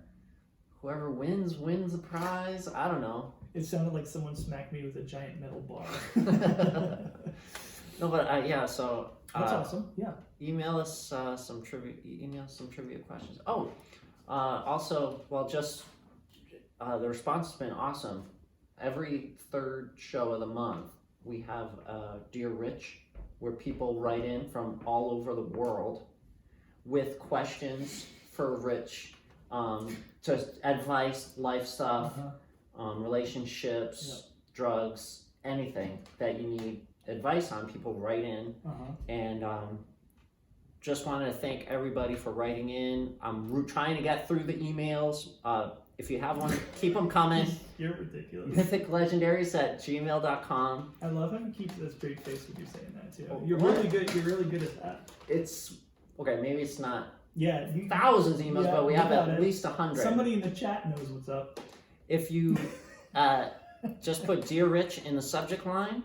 whoever wins a prize. I don't know.
It sounded like someone smacked me with a giant metal bar.
No, but yeah. So
that's awesome. Yeah.
Email us some trivia. Email some trivia questions. Oh, also, well, just the response has been awesome. Every third show of the month, we have Dear Rich, where people write in from all over the world with questions for Rich, just advice, life stuff, relationships, drugs, anything that you need advice on. People write in, and just wanted to thank everybody for writing in. I'm trying to get through the emails. If you have one, keep them coming.
You're ridiculous.
mythiclegendaries@gmail.com.
I love how you keep this straight face with you saying that too.
Oh,
You're really good. You're really good at that.
It's okay. Maybe it's not
thousands
of emails, but we have at least 100.
Somebody in the chat knows what's up.
If you just put Dear Rich in the subject line,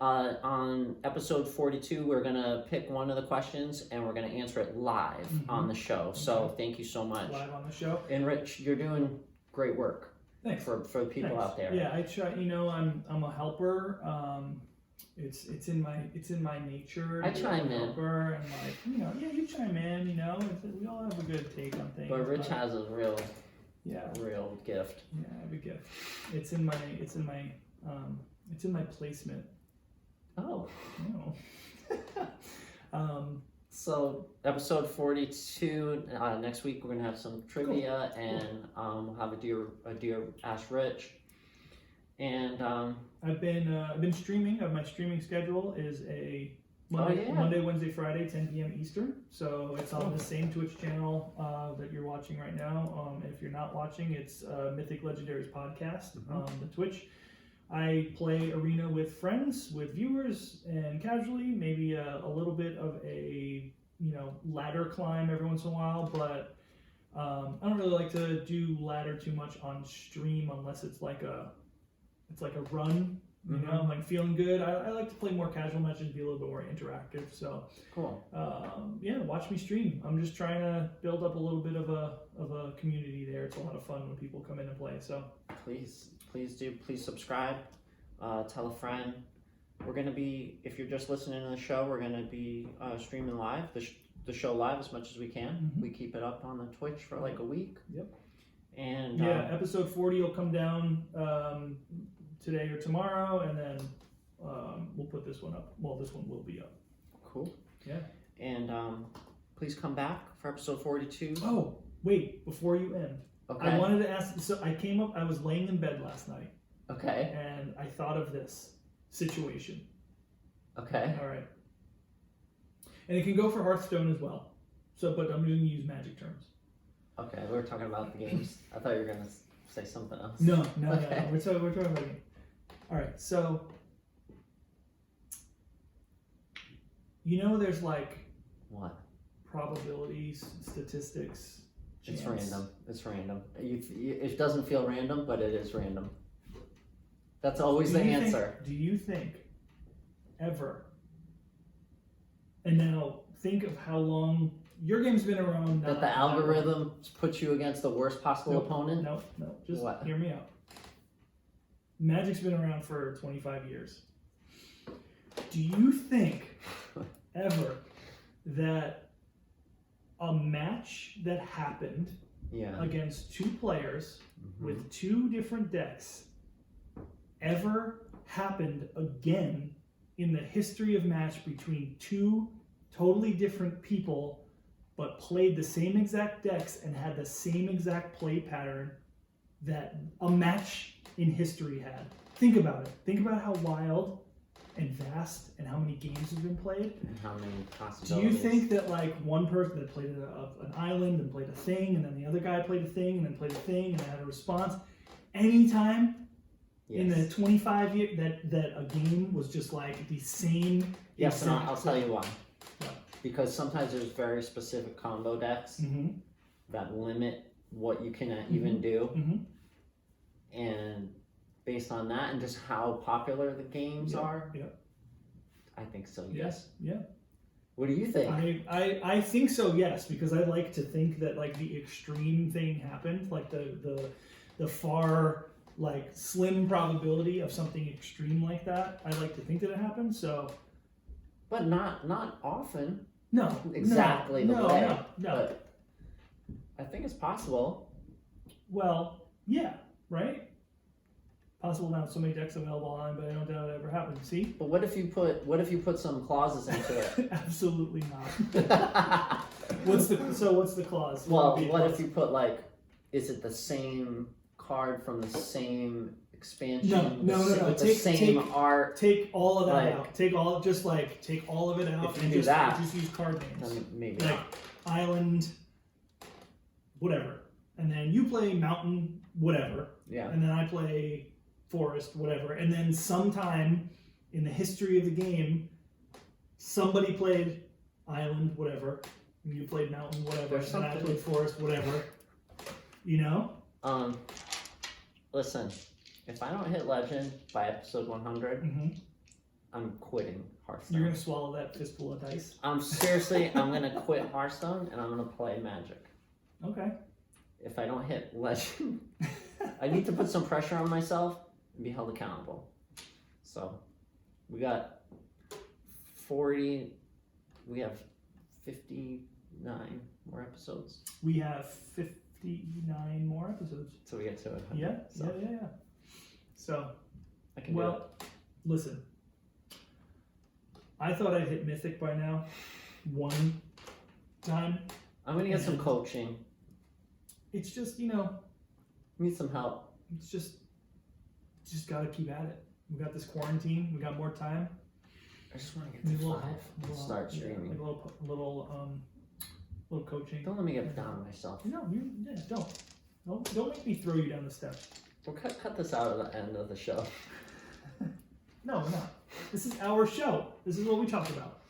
on episode 42, we're going to pick one of the questions and we're going to answer it live on the show. So thank you so much.
Live on the show.
And Rich, you're doing great work.
Thanks.
For the people out there.
Yeah, I try. You know, I'm a helper. It's in my nature.
I chime in.
Helper and you chime in. You know, we all have a good take on things.
But Rich has a real gift.
Yeah, I have a gift. It's in my placement.
Oh.
No.
So episode 42 next week we're gonna have some trivia and we'll have a dear Ask Rich, and
I've been streaming. My streaming schedule is a Monday, Wednesday, Friday, 10 p.m. Eastern. So it's on the same Twitch channel that you're watching right now. If you're not watching, it's Mythic Legendaries Podcast on the Twitch. I play Arena with friends, with viewers, and casually, maybe a little bit of a ladder climb every once in a while, but I don't really like to do ladder too much on stream unless it's like a run, You know, I'm like feeling good. I like to play more casual matches, be a little bit more interactive. So
Cool.
Yeah, watch me stream. I'm just trying to build up a little bit of a community there. It's a lot of fun when people come in and play. So
Please do. Please subscribe. Tell a friend. We're gonna be, if you're just listening to the show, we're gonna be streaming live the show live as much as we can. We keep it up on the Twitch for like a week.
Yep.
And
yeah, episode 40 will come down today or tomorrow, and then we'll put this one up. Well, this one will be up.
Cool.
Yeah.
And please come back for episode 42.
Oh, wait, before you end.
Okay.
I wanted to ask, so I was laying in bed last night.
Okay.
And I thought of this situation.
Okay.
All right. And it can go for Hearthstone as well. So, but I'm going to use Magic terms.
Okay, we were talking about the games. I thought you were going to say something else.
No.
Okay.
We're talking about games. All right, so you know there's like
What?
probabilities, statistics, chance.
It's random. It doesn't feel random, but it is random. That's always the answer.
Do you think ever, and now think of how long your game's been around.
That the algorithm puts you against the worst possible opponent?
No, just
What?
hear me out. Magic's been around for 25 years. Do you think ever that a match that happened against two players with two different decks ever happened again in the history of match between two totally different people but played the same exact decks and had the same exact play pattern that a match in history had? Think about it. Think about how wild and vast and how many games have been played.
And how many
Do
possibilities.
you think that like one person that played an island and played a thing, and then the other guy played a thing and then played a thing and had a response, anytime in the 25 years that a game was just like the same?
Yes, and I'll tell you why.
Yeah.
Because sometimes there's very specific combo decks that limit what you can even do. And based on that and just how popular the games are, I think so, yes.
Yeah.
What do you think?
I think so, yes, because I like to think that like the extreme thing happened, like the far like slim probability of something extreme like that. I like to think that it happened. So,
but not often.
No,
exactly the way.
No.
But I think it's possible.
Well, yeah, right. Possible now, so many decks available online, but I don't doubt it ever happened. See?
But what if you put some clauses into it?
Absolutely not. What's the clause?
Well, what if you put like, is it the same card from the same expansion?
No.
With the same art.
Take all of that
like,
out. Take all of it out
if you
and
do that,
just use card names.
Then maybe
like
not.
Island, whatever, and then you play Mountain, whatever.
Yeah.
And then I play Forest, whatever, and then sometime in the history of the game, somebody played Island, whatever, and you played Mountain, whatever, and I played Forest, whatever. You know?
Listen, if I don't hit Legend by episode 100, I'm quitting Hearthstone.
You're gonna swallow that fistful of dice?
I'm gonna quit Hearthstone and I'm gonna play Magic.
Okay.
If I don't hit Legend, I need to put some pressure on myself and be held accountable. So, we got 40, we have 59 more episodes.
We have 59 more episodes.
So we get to it.
Yeah. So,
I can do it.
Listen. I thought I'd hit Mythic by now. One time.
I'm gonna get some coaching.
It's just,
Need some help.
it's just gotta keep at it. We got this quarantine. We got more time.
I just want to get to 5 and start streaming.
Like a little coaching.
Don't let me get down on myself.
No, don't make me throw you down the steps.
We'll cut this out at the end of the show.
No, we're not. This is our show. This is what we talk about.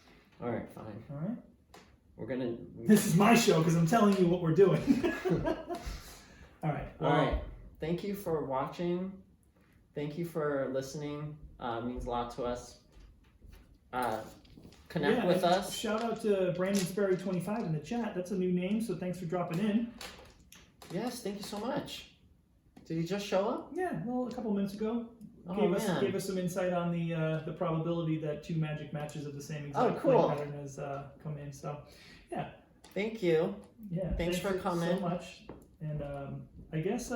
All right, fine.
All right.
We're gonna.
This is my show because I'm telling you what we're doing. All right.
All right. Thank you for watching. Thank you for listening. It means a lot to us. Connect with us.
Shout out to Brandon Sperry 25 in the chat. That's a new name, so thanks for dropping in.
Yes, thank you so much. Did he just show up?
Yeah, well, a couple minutes ago.
Man.
Gave us some insight on the probability that 2 Magic matches of the same exact
cool.
play pattern has come in. So, yeah.
Thank you.
Yeah.
Thanks for coming.
So much. And I guess,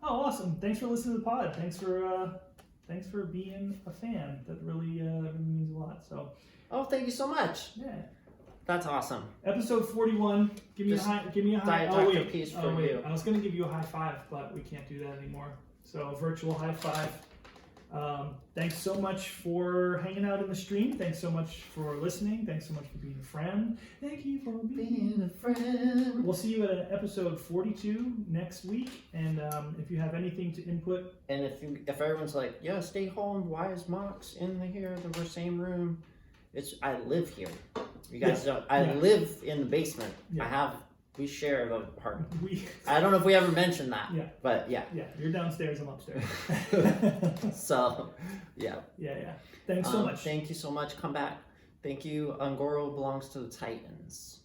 awesome. Thanks for listening to the pod. Thanks for being a fan. That really means a lot. So.
Oh, thank you so much.
Yeah.
That's awesome.
Episode 41. Give me a high.
Diet Dr. Peace for you.
I was gonna give you a high five, but we can't do that anymore. So virtual high five. Thanks so much for hanging out in the stream. Thanks so much for listening. Thanks so much for being a friend. Thank you for being a friend. We'll see you at episode 42 next week. And if you have anything to input,
and if everyone's like, yeah, stay home. Why is Mox in here? The same room. I live here. You guys don't. I live in the basement.
Yeah.
We share the apartment.
I
don't know if we ever mentioned that.
Yeah.
But yeah.
Yeah. You're downstairs. I'm upstairs.
So, yeah.
Yeah. Thanks so much.
Thank you so much. Come back. Thank you. Ungoro belongs to the Titans.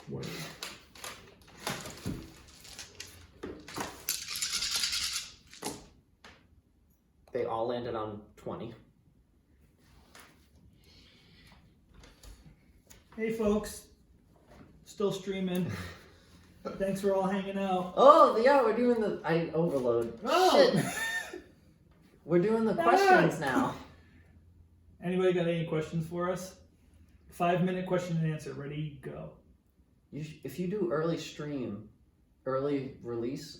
Word.
They all landed on 20.
Hey folks, still streaming. Thanks for all hanging out.
Oh yeah, we're doing I overload.
Oh.
Shit. We're doing the questions now.
Anybody got any questions for us? 5-minute question and answer. Ready, go.
If you do early stream, early release,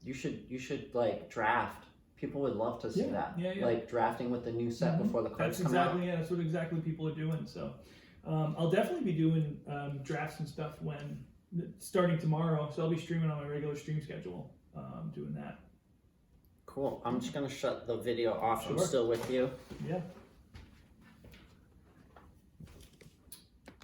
you should like draft. People would love to see that. Yeah. Like drafting with the new set before the cards come out.
Yeah, that's what exactly people are doing. So I'll definitely be doing drafts and stuff starting tomorrow. So I'll be streaming on my regular stream schedule, doing that.
Cool. I'm just going to shut the video off.
Sure.
I'm still with you.
Yeah.